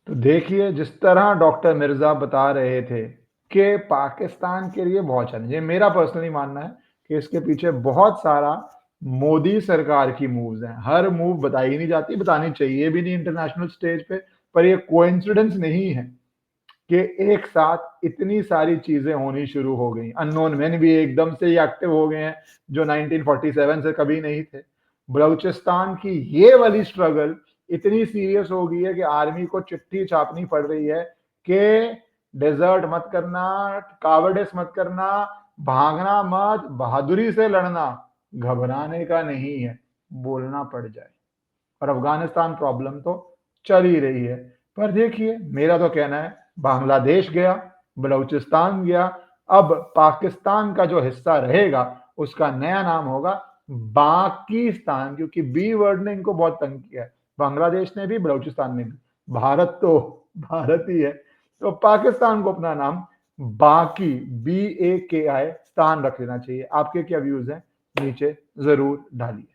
तो देखिए, जिस तरह डॉक्टर मिर्जा बता रहे थे कि पाकिस्तान के लिए बहुत चैलेंज है, मेरा पर्सनली मानना है कि इसके पीछे बहुत सारा मोदी सरकार की मूव्स हैं। हर मूव बताई नहीं जाती, बतानी चाहिए भी नहीं इंटरनेशनल स्टेज पे, पर ये कोइंसिडेंस नहीं है कि एक साथ इतनी सारी चीजें होनी शुरू हो गई। अननोन मैन भी एकदम से ही एक्टिव हो गए हैं, जो 1947 से कभी नहीं थे। बलूचिस्तान की ये वाली स्ट्रगल इतनी सीरियस हो गई है कि आर्मी को चिट्ठी छापनी पड़ रही है कि डेजर्ट मत करना, कावर्डिस मत करना, भागना मत, बहादुरी से लड़ना, घबराने का नहीं है, बोलना पड़ जाए। और अफगानिस्तान प्रॉब्लम तो चल ही रही है। पर देखिए, मेरा तो कहना है, बांग्लादेश गया, बलूचिस्तान गया, अब पाकिस्तान का जो हिस्सा रहेगा उसका नया नाम होगा बाकीस्तान, क्योंकि बी वर्ड ने इनको बहुत तंग किया है, बांग्लादेश ने भी, बलूचिस्तान ने भी। भारत तो भारत ही है, तो पाकिस्तान को अपना नाम बाकी BAKI स्थान रख लेना चाहिए। आपके क्या व्यूज हैं नीचे जरूर डालिए।